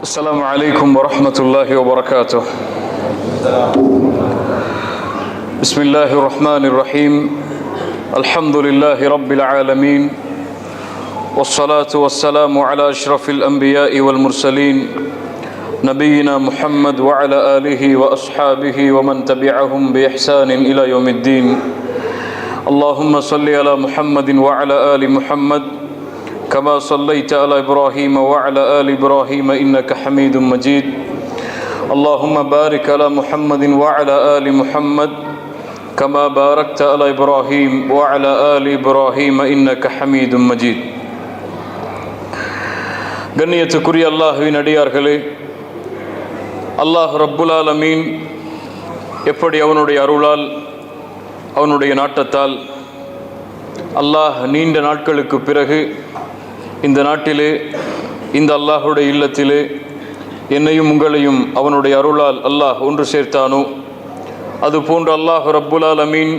السلام عليكم ورحمة الله وبركاته. بسم الله الرحمن الرحيم. الحمد لله رب العالمين، والصلاة والسلام على أشرف الأنبياء والمرسلين نبينا محمد وعلى آله وأصحابه ومن تبعهم بإحسان إلى يوم الدين. اللهم صل على محمد وعلى آل محمد كما صليت على إبراهيم وعلى آل إبراهيم إنك حميد مجيد. اللهم بارك على محمد وعلى آل محمد كما باركت على إبراهيم وعلى آل إبراهيم إنك حميد مجيد. கண்ணியத்துக்குரிய அல்லாஹ்வின் அடியார்களே, அல்லாஹ் ரப்புல் ஆலமீன் எப்படி அவனுடைய அருளால் அவனுடைய நாட்டத்தால் அல்லாஹ் நீண்ட நாட்களுக்கு பிறகு இந்த நாட்டிலே இந்த அல்லாஹுடைய இல்லத்திலே என்னையும் உங்களையும் அவனுடைய அருளால் அல்லாஹ் ஒன்று சேர்த்தானோ, அதுபோன்று அல்லாஹ் ரப்புல் ஆலமீன்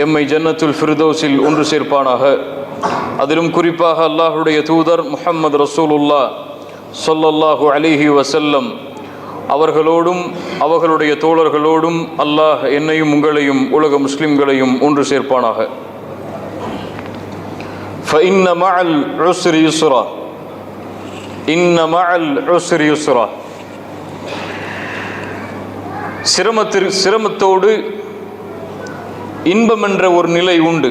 எம்மை ஜன்னத்துல் ஃபிர்தௌஸில் ஒன்று சேர்ப்பானாக. அதிலும் குறிப்பாக அல்லாஹுடைய தூதர் முஹம்மது ரசூலுல்லாஹ் ஸல்லல்லாஹு அலைஹி வஸல்லம் அவர்களோடும் அவர்களுடைய தோழர்களோடும் அல்லாஹ் என்னையும் உங்களையும் உலக முஸ்லிம்களையும் ஒன்று சேர்ப்பானாக. فإن مع العسر يسرا إن مع العسر يسرا. சிரமத்தோடு இன்பம் என்ற ஒரு நிலை உண்டு.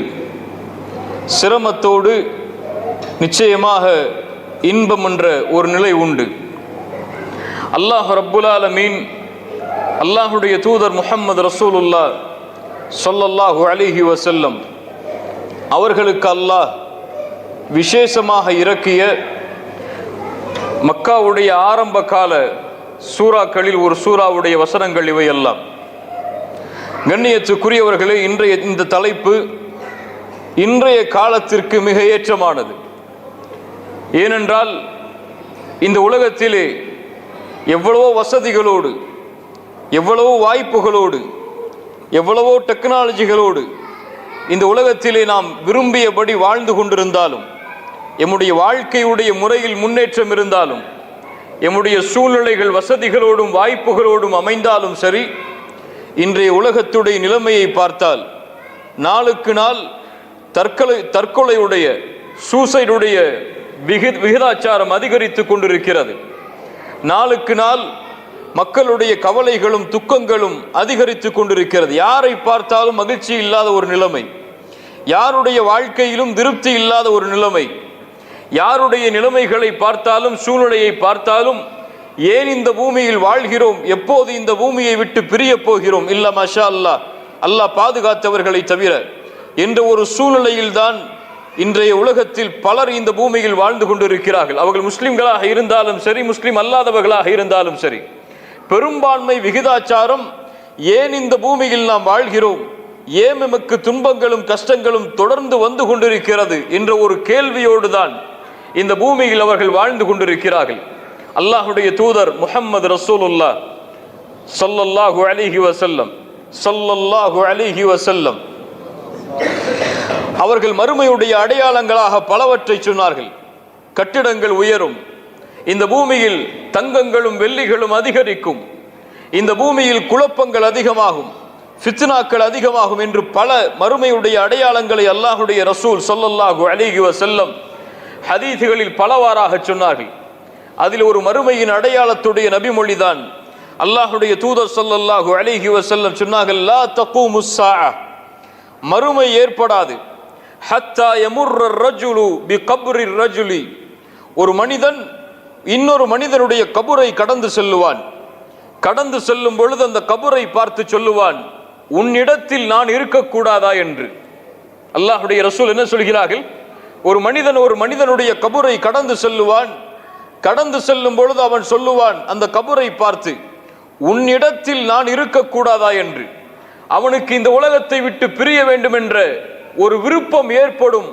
சிரமத்தோடு நிச்சயமாக இன்பம் என்ற ஒரு நிலை உண்டு. அல்லாஹ் ரப்புல் ஆலமீன் அல்லாஹுடைய தூதர் முஹம்மது ரசூலுல்லாஹ் ஸல்லல்லாஹு அலைஹி வஸல்லம் அவர்களுக்கு அல்லாஹ் விசேஷமாக இறக்கிய மக்காவுடைய ஆரம்ப கால சூறாக்களில் ஒரு சூறாவுடைய வசனங்கள் இவையெல்லாம். கண்ணியத்துக்குரியவர்களே, இன்றைய இந்த தலைப்பு இன்றைய காலத்திற்கு மிக ஏற்றமானது. ஏனென்றால் இந்த உலகத்திலே எவ்வளவோ வசதிகளோடு, எவ்வளவோ வாய்ப்புகளோடு, எவ்வளவோ டெக்னாலஜிகளோடு இந்த உலகத்திலே நாம் விரும்பியபடி வாழ்ந்து கொண்டிருந்தாலும், எம்முடைய வாழ்க்கையுடைய முறையில் முன்னேற்றம் இருந்தாலும், எம்முடைய சூழ்நிலைகள் வசதிகளோடும் வாய்ப்புகளோடும் அமைந்தாலும் சரி, இன்றைய உலகத்துடைய நிலைமையை பார்த்தால் நாளுக்கு நாள் தற்கொலையுடைய சூசைடுடைய விகிதாச்சாரம் அதிகரித்து கொண்டிருக்கிறது. நாளுக்கு நாள் மக்களுடைய கவலைகளும் துக்கங்களும் அதிகரித்து கொண்டிருக்கிறது. யாரை பார்த்தாலும் மகிழ்ச்சி இல்லாத ஒரு நிலைமை, யாருடைய வாழ்க்கையிலும் திருப்தி இல்லாத ஒரு நிலைமை, யாருடைய நிலைமைகளை பார்த்தாலும் சூழ்நிலையை பார்த்தாலும் ஏன் இந்த பூமியில் வாழ்கிறோம், எப்போது இந்த பூமியை விட்டு பிரிய போகிறோம், இல்ல மாஷா அல்லாஹ், அல்லாஹ் பாதுகாத்தவர்களை தவிர என்ற ஒரு சூழ்நிலையில் தான் இன்றைய உலகத்தில் பலர் இந்த பூமியில் வாழ்ந்து கொண்டிருக்கிறார்கள். அவர்கள் முஸ்லிம்களாக இருந்தாலும் சரி, முஸ்லிம் அல்லாதவர்களாக இருந்தாலும் சரி, பெரும்பான்மை விகிதாச்சாரம் ஏன் இந்த பூமியில் நாம் வாழ்கிறோம், ஏன் நமக்கு துன்பங்களும் கஷ்டங்களும் தொடர்ந்து வந்து கொண்டிருக்கிறது என்ற ஒரு கேள்வியோடு தான் இந்த பூமியில் அவர்கள் வாழ்ந்து கொண்டிருக்கிறார்கள். அல்லாஹுடைய தூதர் முஹம்மது ரசூலுல்லாஹ் ஸல்லல்லாஹு அலைஹி வஸல்லம் ஸல்லல்லாஹு அலைஹி வஸல்லம் அவர்கள் மறுமையுடைய அடையாளங்களாக பலவற்றை சொன்னார்கள். கட்டிடங்கள் உயரும், இந்த பூமியில் தங்கங்களும் வெள்ளிகளும் அதிகரிக்கும், இந்த பூமியில் குழப்பங்கள் அதிகமாகும், ஃபித்னாக்கள் அதிகமாகும் என்று பல மறுமையுடைய அடையாளங்களை அல்லாஹுடைய ரசூல் ஸல்லல்லாஹு அலைஹி வஸல்லம் ஹதீஸ்களில் பலவாறாக சொன்னார்கள். அதில் ஒரு மறுமையின் அடையாளத்துடைய நபிமொழிதான் அல்லாஹுடைய தூதர் ஸல்லல்லாஹு அலைஹி வஸல்லம் சொன்னார்கள், லா தகூமுஸ் ஸாஅ, மறுமை ஏற்படாது, ஹத்தா யமுர்ர ரஜுலு பிகப்ரி ரஜுலி, ஒரு மனிதன் இன்னொரு மனிதனுடைய கபரை கடந்து செல்லுவான். கடந்து செல்லும் பொழுது அந்த கபரை பார்த்து சொல்லுவான், உன்னிடத்தில் நான் இருக்கக்கூடாதா என்று. அல்லாஹுடைய ரசூல் என்ன சொல்கிறார்கள், ஒரு மனிதனுடைய கபரை கடந்து செல்லுவான். கடந்து செல்லும் பொழுது அவன் சொல்லுவான் அந்த கபரை பார்த்து, உன்னிடத்தில் நான் இருக்கக்கூடாதா என்று. அவனுக்கு இந்த உலகத்தை விட்டு பிரிய வேண்டும் என்ற ஒரு விருப்பம் ஏற்படும்.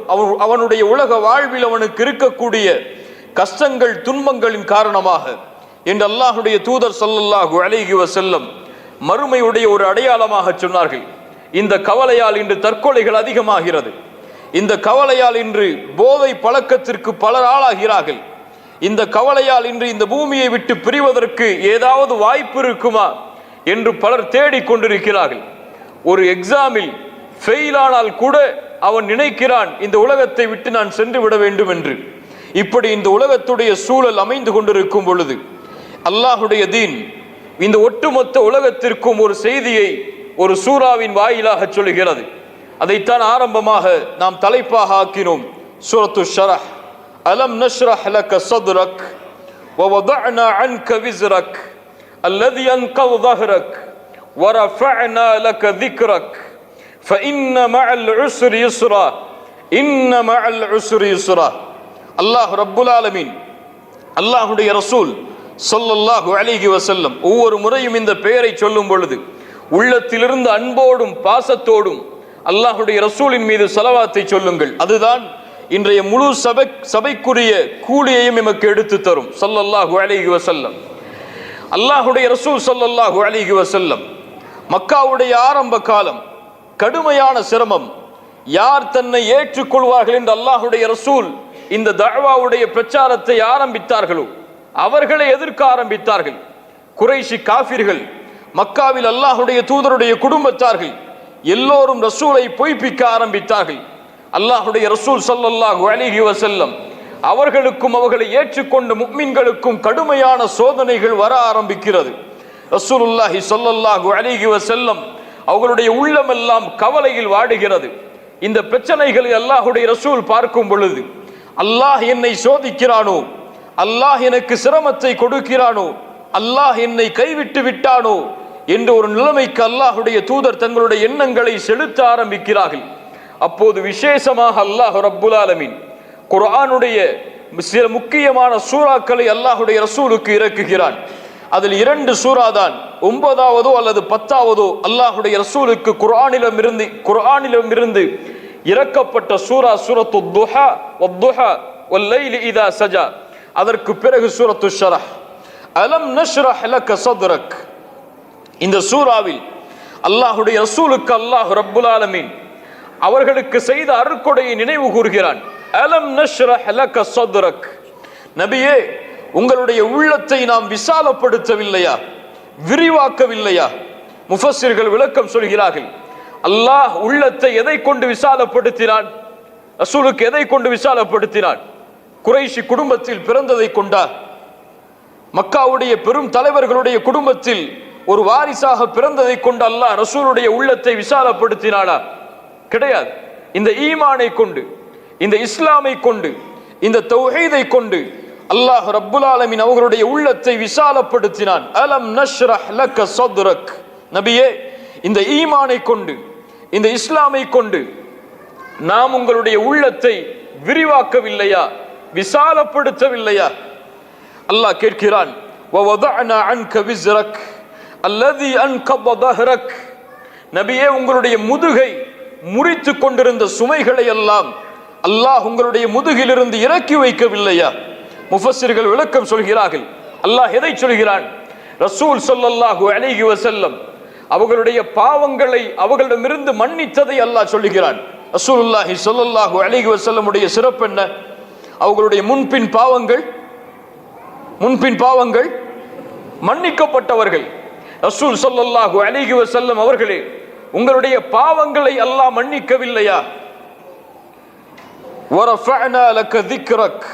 அவனுடைய உலக வாழ்வில் அவனுக்கு இருக்கக்கூடிய கஷ்டங்கள் துன்பங்களின் காரணமாக என்று அல்லாஹுடைய தூதர் ஸல்லல்லாஹு அலைஹி வஸல்லம் மறுமையுடைய ஒரு அடையாளமாக சொன்னார்கள். இந்த கவலையால் இன்று தற்கொலைகள் அதிகமாகிறது. இந்த கவலையால் இன்று போதை பழக்கத்திற்கு பலர் ஆளாகிறார்கள். இந்த கவலையால் இன்று இந்த பூமியை விட்டு பிரிவதற்கு ஏதாவது வாய்ப்பு இருக்குமா என்று பலர் தேடிக்கொண்டிருக்கிறார்கள். ஒரு எக்ஸாமில் ஃபெயில் ஆனால் கூட அவன் நினைக்கிறான் இந்த உலகத்தை விட்டு நான் சென்று விட வேண்டும் என்று. இப்படி இந்த உலகத்துடைய சூழல் அமைந்து கொண்டிருக்கும் பொழுது அல்லாஹுடைய தீன் இந்த ஒட்டுமொத்த உலகத்திற்கும் ஒரு செய்தியை ஒரு சூராவின் வாயிலாக சொல்கிறது. அதைத்தான் ஆரம்பமாக நாம் தலைப்பாக ஆக்கினோம். சூரத்து ஷரஹ். அலம் நஷ்ரஹ் லக ஸத்ரக் வ வதஅனா அன்க விஸ்ரக் அல்லதி அன்கத ظஹரக் வ ரஃபஅனா லக ذிக்ரக் فإن مع العسر يسرا إن مع العسر يسرا. அல்லாஹ் ரப்புல் ஆலமீன் அல்லாஹ்வுடைய ரசூல் ஸல்லல்லாஹு அலைஹி வஸல்லம் ஒவ்வொரு முறையும் இந்த பெயரை சொல்லும் பொழுது உள்ளத்திலிருந்து அன்போடும் பாசத்தோடும் அல்லாஹ்வுடைய ரசூலின் மீது ஸலவாத்தை சொல்லுங்கள். அதுதான் இன்றைய முழு சபைக்குரிய கூலியையும் எமக்கு எடுத்து தரும். ஸல்லல்லாஹு அலைஹி வஸல்லம் அல்லாஹ்வுடைய ரசூல் ஸல்லல்லாஹு அலைஹி வஸல்லம் மக்காவுடைய ஆரம்ப காலம் கடுமையான சிரமம். யார் தன்னை ஏற்றுக்கொள்வார்கள் என்று அல்லாஹ்வுடைய ரசூல் இந்த தஅவாவுடைய பிரச்சாரத்தை ஆரம்பித்தார்களோ அவர்களை எதிர்க்க ஆரம்பித்தார்கள். குறைஷி காஃபிர்கள், மக்காவில் அல்லாஹ்வுடைய தூதருடைய குடும்பத்தார்கள் எல்லோரும் ரசூலை பொய்ப்பிக்க ஆரம்பித்தார்கள். அல்லாஹ்வுடைய ரசூல் ஸல்லல்லாஹு அலைஹி வஸல்லம் அவர்களுக்கும் அவர்களை ஏற்றுக்கொண்ட முஃமின்களுக்கும் கடுமையான சோதனைகள் வர ஆரம்பிக்கிறது. ரசூலுல்லாஹி ஸல்லல்லாஹு அலைஹி வஸல்லம் அவர்களுடைய உள்ளமெல்லாம் கவலையில் வாடுகிறது. இந்த பிரச்சனைகளை அல்லாஹ்வுடைய ரசூல் பார்க்கும் பொழுது அல்லாஹ் என்னை சோதிக்கிறானோ, அல்லாஹ் எனக்கு சிரமத்தை கொடுக்கிறானோ, அல்லாஹ் என்னை கைவிட்டு விட்டானோ என்ற ஒரு நிலைமைக்கு அல்லாஹ்வுடைய தூதர் தங்களுடைய எண்ணங்களை செலுத்த ஆரம்பிக்கிறார்கள். அப்போது விசேஷமாக அல்லாஹ் ரப்புல் ஆலமீன் குர்ஆனுடைய சில முக்கியமான சூறாக்களை அல்லாஹ்வுடைய ரசூலுக்கு இறக்குகிறான். அதில் 2 சூரா தான் 9வதோ அல்லது 10வதோ அல்லாஹ்வுடைய ரசூலுக்கு குர்ஆனிலிருந்து இறக்கப்பட்ட சூரா சூரத்து துஹா வத்துஹா வல்லைலி இதா சஜா. அதற்கு பிறகு சூரத்து ஷரஹ். அலம் நஷ்ரஹ் லக ஸத்ரக். இந்த சூராவில் அல்லாஹ்வுடைய ரசூலுக்கு அல்லாஹ் ரப்புல் ஆலமீன் அவர்களுக்கு செய்த அருட்கொடையை நினைவு கூறுகிறான். அலம் நஷ்ரஹ் லக ஸத்ரக். நபியே, உங்களுடைய உள்ளத்தை நாம் விசாலப்படுத்தவில்லையா, விரிவாக்கவில்லையா? முஃபஸ்ஸிர்கள் விளக்கம் சொல்கிறார்கள். அல்லாஹ் உள்ளத்தை எதை கொண்டு விசாலப்படுத்தினான்? ரசூலுக்கு எதை கொண்டு விசாலப்படுத்தினான்? குறைஷி குடும்பத்தில் பிறந்ததை கொண்டா? மக்காவுடைய பெரும் தலைவர்களுடைய குடும்பத்தில் ஒரு வாரிசாக பிறந்ததை கொண்டு அல்லாஹ் ரசூலுடைய உள்ளத்தை விசாலப்படுத்தினானா? கிடையாது. இந்த ஈமானை கொண்டு, இந்த இஸ்லாமை கொண்டு, இந்த தௌஹீதை கொண்டு அல்லாஹ் ரப்புல் ஆலமீன் அவர்களுடைய உள்ளத்தை விசாலப்படுத்தினான். அலம் நஷ்ரஹ் லக ஸத்ரக். நபியே, இந்த ஈமானை கொண்டு, இந்த இஸ்லாமை கொண்டு நாம் உங்களுடைய உள்ளத்தை விரிவாக்கவில்லையா, விசாலப்படுத்தவில்லையா? அல்லாஹ் கேட்கிறான். வவதஅனா அன்க விஸ்ரக் அல்லதி அன்கத ظஹரக். நபியே, உங்களுடைய முதுகை முறித்து கொண்டிருந்த சுமைகளை எல்லாம் அல்லாஹ் உங்களுடைய முதுகிலிருந்து இறக்கி வைக்கவில்லையா? முஃபஸ்ஸிர்கள் விளக்கம் சொல்கிறார்கள். அல்லாஹ் எதை சொல்கிறான்? ரசூல் ஸல்லல்லாஹு அலைஹி வஸல்லம் அவர்களுடைய பாவங்களை அவர்களிடமிருந்து மன்னித்ததை அல்லாஹ் சொல்லுகிறான். ரசூலுல்லாஹி ஸல்லல்லாஹு அலைஹி வஸல்லமுடைய சிறப்பு என்ன? அவர்களுடைய முன்பின் பாவங்கள் மன்னிக்கப்பட்டவர்கள். ரசூல் ஸல்லல்லாஹு அலைஹி வஸல்லம் அவர்களே, உங்களுடைய பாவங்களை அல்லாஹ் மன்னிக்கவில்லையா? வரஃபஅனா லக ذிக்ரக்.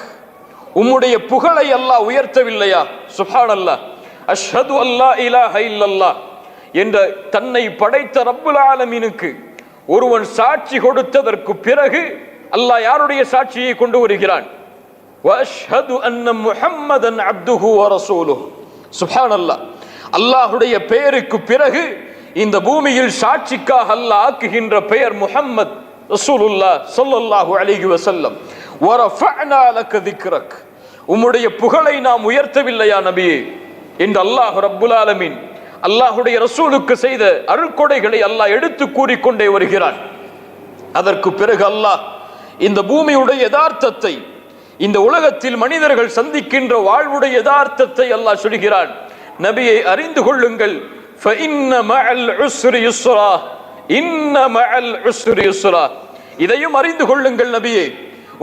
உம்முடைய புகழை அல்லாஹ் உயர்த்தவில்லையா? சுப்ஹானல்லாஹ். அஷ்ஹது அல்லா இலாஹ இல்லல்லாஹ் என்ற தன்னை படைத்த ரப்புல் ஆலமீனுக்கு ஒருவன் சாட்சி கொடுத்ததற்கு பிறகு அல்லாஹ் யாருடைய சாட்சியை கொண்டு வருகிறான்? வஅஷ்ஹது அன்ன முஹம்மதன் அப்துஹு வ ரசூலுஹு. சுப்ஹானல்லாஹ். அல்லாஹ்வுடைய பெயருக்கு பிறகு இந்த பூமியில் சாட்சிக்காக அல்லாஹ் ஆக்குகின்ற பெயர் முஹம்மத் ரசூலுல்லாஹ் ஸல்லல்லாஹு அலைஹி வஸல்லம். வரஃபஅனா லக ذிக்ரக். உம்முடைய புகழை நாம் உயர்த்தவில்லையா நபியே என்று அல்லாஹ் ரப்புல் ஆலமீன் அல்லாஹ்வுடைய ரசூலுக்கு செய்த அருட்கொடைகளை அல்லாஹ் எடுத்து கூறிக்கொண்டே வருகிறான். அதற்கு பிறகு அல்லாஹ் இந்த பூமியுடைய யதார்த்தத்தை, இந்த உலகத்தில் மனிதர்கள் சந்திக்கின்ற வாழ்வுடைய யதார்த்தத்தை அல்லாஹ் சொல்கிறான். நபியை அறிந்து கொள்ளுங்கள். فإن مع العسر يسرا إن مع العسر يسرا. இதையும் அறிந்து கொள்ளுங்கள் நபியே,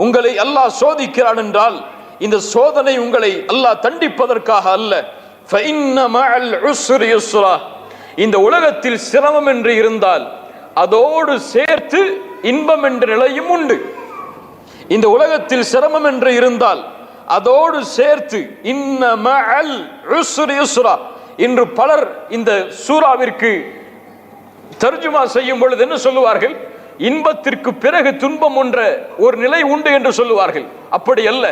உங்களை அல்லாஹ் சோதிக்கிறான் என்றால் இந்த சோதனை உங்களை அல்லாஹ் தண்டிப்பதற்காக அல்ல. ஃபஇன்ன மஅல் உஸ்ரி யுஸ்ரா, இந்த உலகத்தில் சிரமம் என்று இருந்தால் அதோடு சேர்த்து இன்பம் என்ற நிலையும் உண்டு. இந்த உலகத்தில் சிரமம் என்று இருந்தால் அதோடு சேர்த்து இன்ன மஅல் உஸ்ரி யுஸ்ரா. இன்று பலர் இந்த சூராவிற்கு தர்ஜுமா செய்யும் பொழுது என்ன சொல்லுவார்கள்? இன்பத்திற்கு பிறகு துன்பம் என்ற ஒரு நிலை உண்டு என்று சொல்லுவார்கள். அப்படி அல்ல.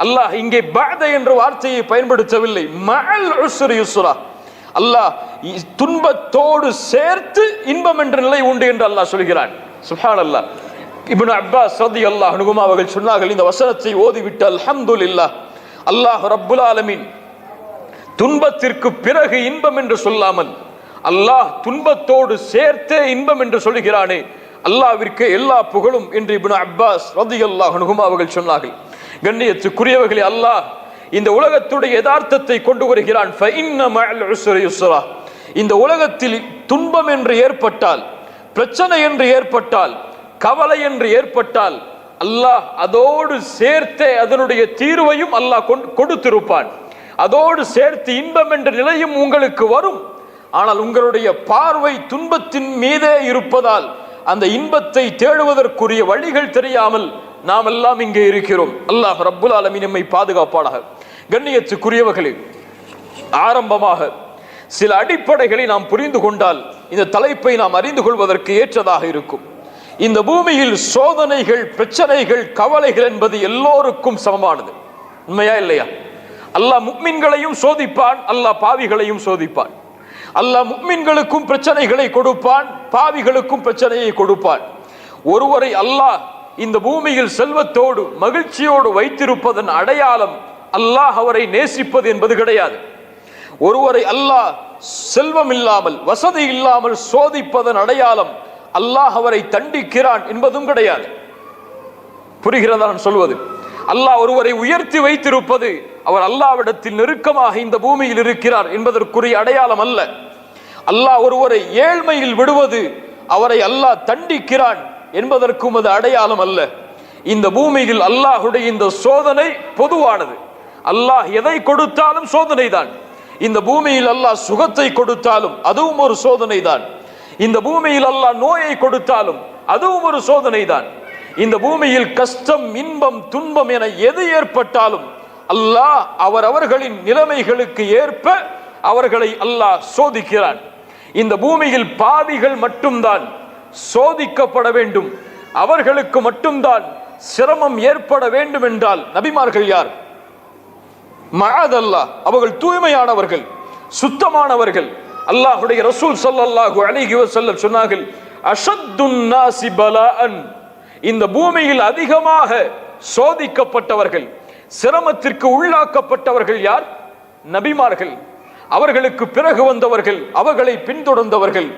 அல்லாஹ் இங்கே பஅத என்ற வார்த்தையை பயன்படுத்தவில்லை. மஅல் உஸ்ரி யுஸ்ரா, அல்லாஹ் துன்பத்தோடு சேர்த்து இன்பம் என்ற நிலை உண்டு என்று அல்லாஹ் சொல்கிறான். சுப்ஹானல்லாஹ். இப்னு அப்பாஸ் ரலியல்லாஹு அன்ஹுமா அவர்கள் சொன்னார்கள், இந்த வசனத்தை ஓதிவிட்டு அல்ஹம்துலில்லாஹ், அல்லாஹ் ரப்புல் ஆலமீன் துன்பத்திற்கு பிறகு இன்பம் என்று சொல்லாமல் அல்லாஹ் துன்பத்தோடு சேர்த்தே இன்பம் என்று சொல்கிறானே, அல்லாஹ்விற்கு எல்லா புகழும் என்று இப்னு அப்பாஸ் ரலியல்லாஹு அன்ஹுமா அவர்கள் சொன்னார்கள். கண்ணியத்துக்குரியவர்களே, அல்லாஹ் இந்த உலகத்துடைய யதார்த்தத்தை கொண்டு வருகிறான். ஃபஇன்ன மஅல் உஸ்ரி யுஸ்ரா. இந்த உலகத்தில் துன்பம் என்று ஏற்பட்டால், பிரச்சனை என்று ஏற்பட்டால், கவலை என்று ஏற்பட்டால் அல்லாஹ் அதோடு சேர்த்தே அதனுடைய தீர்வையும் அல்லாஹ் கொடுத்திருப்பான். அதோடு சேர்த்து இன்பம் என்ற நிலையும் உங்களுக்கு வரும். ஆனால் உங்களுடைய பார்வை துன்பத்தின் மீதே இருப்பதால் அந்த இன்பத்தை தேடுவதற்குரிய வழிகள் தெரியாமல் நாம் எல்லாம் இங்கே இருக்கிறோம். அல்லாஹ் ரப்புல் ஆலமீன் நம்மை பாதுகாப்பானாக. கண்ணியத்துக்குரியவர்களே, ஆரம்பமாக சில அடிப்படைகளை நாம் புரிந்து கொண்டால் இந்த தலைப்பை நாம் அறிந்து கொள்வதற்கு ஏற்றதாக இருக்கும். இந்த பூமியில் சோதனைகள், பிரச்சனைகள், கவலைகள் என்பது எல்லோருக்கும் சமமானது. உண்மையா இல்லையா? அல்லாஹ் முக்மின்களையும் சோதிப்பான், அல்லாஹ் பாவிகளையும் சோதிப்பான். அல்லாஹ் முக்மின்களுக்கும் பிரச்சனைகளை கொடுப்பான், பாவிகளுக்கும் பிரச்சனையை கொடுப்பான். ஒருவரை அல்லாஹ் இந்த பூமியில் செல்வத்தோடு மகிழ்ச்சியோடு வைத்திருப்பதன் அடையாளம் அல்லாஹ் அவரை நேசிப்பது என்பது கிடையாது. ஒருவரை அல்லாஹ் செல்வம் இல்லாமல், வசதி இல்லாமல் சோதிப்பதன் அடையாளம் அல்லாஹ் அவரை தண்டிக்கிறான் என்பதும் கிடையாது. புரிகிறதா நான் சொல்வது? அல்லாஹ் ஒருவரை உயர்த்தி வைத்திருப்பது அவர் அல்லாஹ்விடத்தில் நெருக்கமாக இந்த பூமியில் இருக்கிறார் என்பதற்குரிய அடையாளம் அல்ல. அல்லாஹ் ஒருவரை ஏழ்மையில் விடுவது அவரை அல்லாஹ் தண்டிக்கிறான் என்பதற்கும் அது அடையாளம் அல்ல. இந்த பூமியில் அல்லாஹுடைய இந்த சோதனை பொதுவானது. அல்லாஹ் எதை கொடுத்தாலும் சோதனை தான். இந்த பூமியில் அல்லாஹ் சுகத்தை கொடுத்தாலும் அதுவும் ஒரு சோதனை தான். இந்த பூமியில் அல்லாஹ் நோயை கொடுத்தாலும் அதுவும் ஒரு சோதனை தான். இந்த பூமியில் கஷ்டம், இன்பம், துன்பம் என எது ஏற்பட்டாலும் அல்லாஹ் அவரவர்களின் நிலைமைகளுக்கு ஏற்ப அவர்களை அல்லாஹ் சோதிக்கிறான். இந்த பூமியில் பாவிகள் மட்டும்தான் சோதிக்கப்பட வேண்டும், அவர்களுக்கு மட்டும்தான் சிரமம் ஏற்பட வேண்டும் என்றால் நபிமார்கள் யார்? மஅதல்லாஹ், அவர்கள் தூய்மையானவர்கள், சுத்தமானவர்கள். அல்லாஹ்வுடைய ரசூல் ஸல்லல்லாஹு அலைஹி வஸல்லம் சொன்னார்கள், அஷத்துன் நாஸி பலாஅன், இந்த பூமியில் அதிகமாக சோதிக்கப்பட்டவர்கள், சிரமத்திற்கு உள்ளாக்கப்பட்டவர்கள் யார்? நபிமார்கள். அவர்களுக்கு பிறகு வந்தவர்கள், அவர்களை பின்தொடர்ந்தவர்கள்.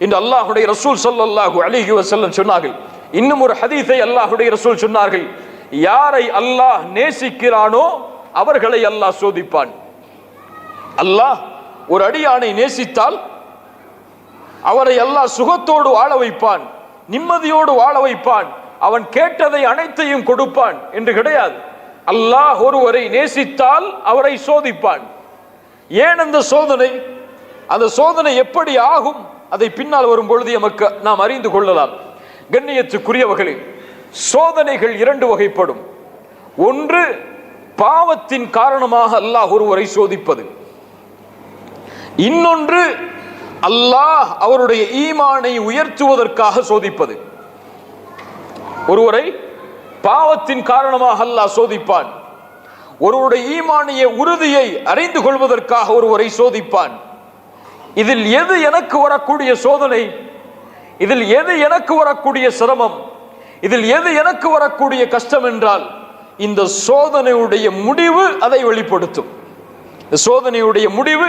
இன்று அல்லாஹ்வுடைய ரசூல் ஸல்லல்லாஹு அலைஹி வஸல்லம் சொன்னார்கள். இன்னும் ஒரு ஹதீஸை அல்லாஹ்வுடைய ரசூல் சொன்னார்கள், யாரை அல்லாஹ் நேசிக்கிறானோ அவர்களை அல்லாஹ் சோதிப்பான். அல்லாஹ் ஒரு அடியானை நேசித்தால் அவரை அல்லாஹ் சுகத்தோடு வாழ வைப்பான், நிம்மதியோடு வாழ வைப்பான், அவன் கேட்டதை அனைத்தையும் கொடுப்பான் என்று கிடையாது. அல்லாஹ் ஒருவரை நேசித்தால் அவரை சோதிப்பான். ஏன் அந்த சோதனை? அந்த சோதனை எப்படி ஆகும்? அதை பின்னால் வரும் பொழுது நமக்கு நாம் அறிந்து கொள்ளலாம். கண்ணியத்துக்குரியவர்களே, சோதனைகள் இரண்டு வகைப்படும். ஒன்று பாவத்தின் காரணமாக அல்லாஹ் ஒருவரை சோதிப்பது. இன்னொன்று அல்லாஹ் அவருடைய ஈமானை உயர்த்துவதற்காக சோதிப்பது. ஒருவரை பாவத்தின் காரணமாக அல்லாஹ் சோதிப்பான். ஒருவருடைய ஈமானிய உறுதியை அறிந்து கொள்வதற்காக ஒருவரை சோதிப்பான். இதில் எது எனக்கு வரக்கூடிய சோதனை? இதில் எது எனக்கு வரக்கூடிய சிரமம்? இதில் எது எனக்கு வரக்கூடிய கஷ்டம் என்றால் இந்த சோதனையுடைய முடிவு அதை வெளிப்படுத்தும். சோதனையுடைய முடிவு,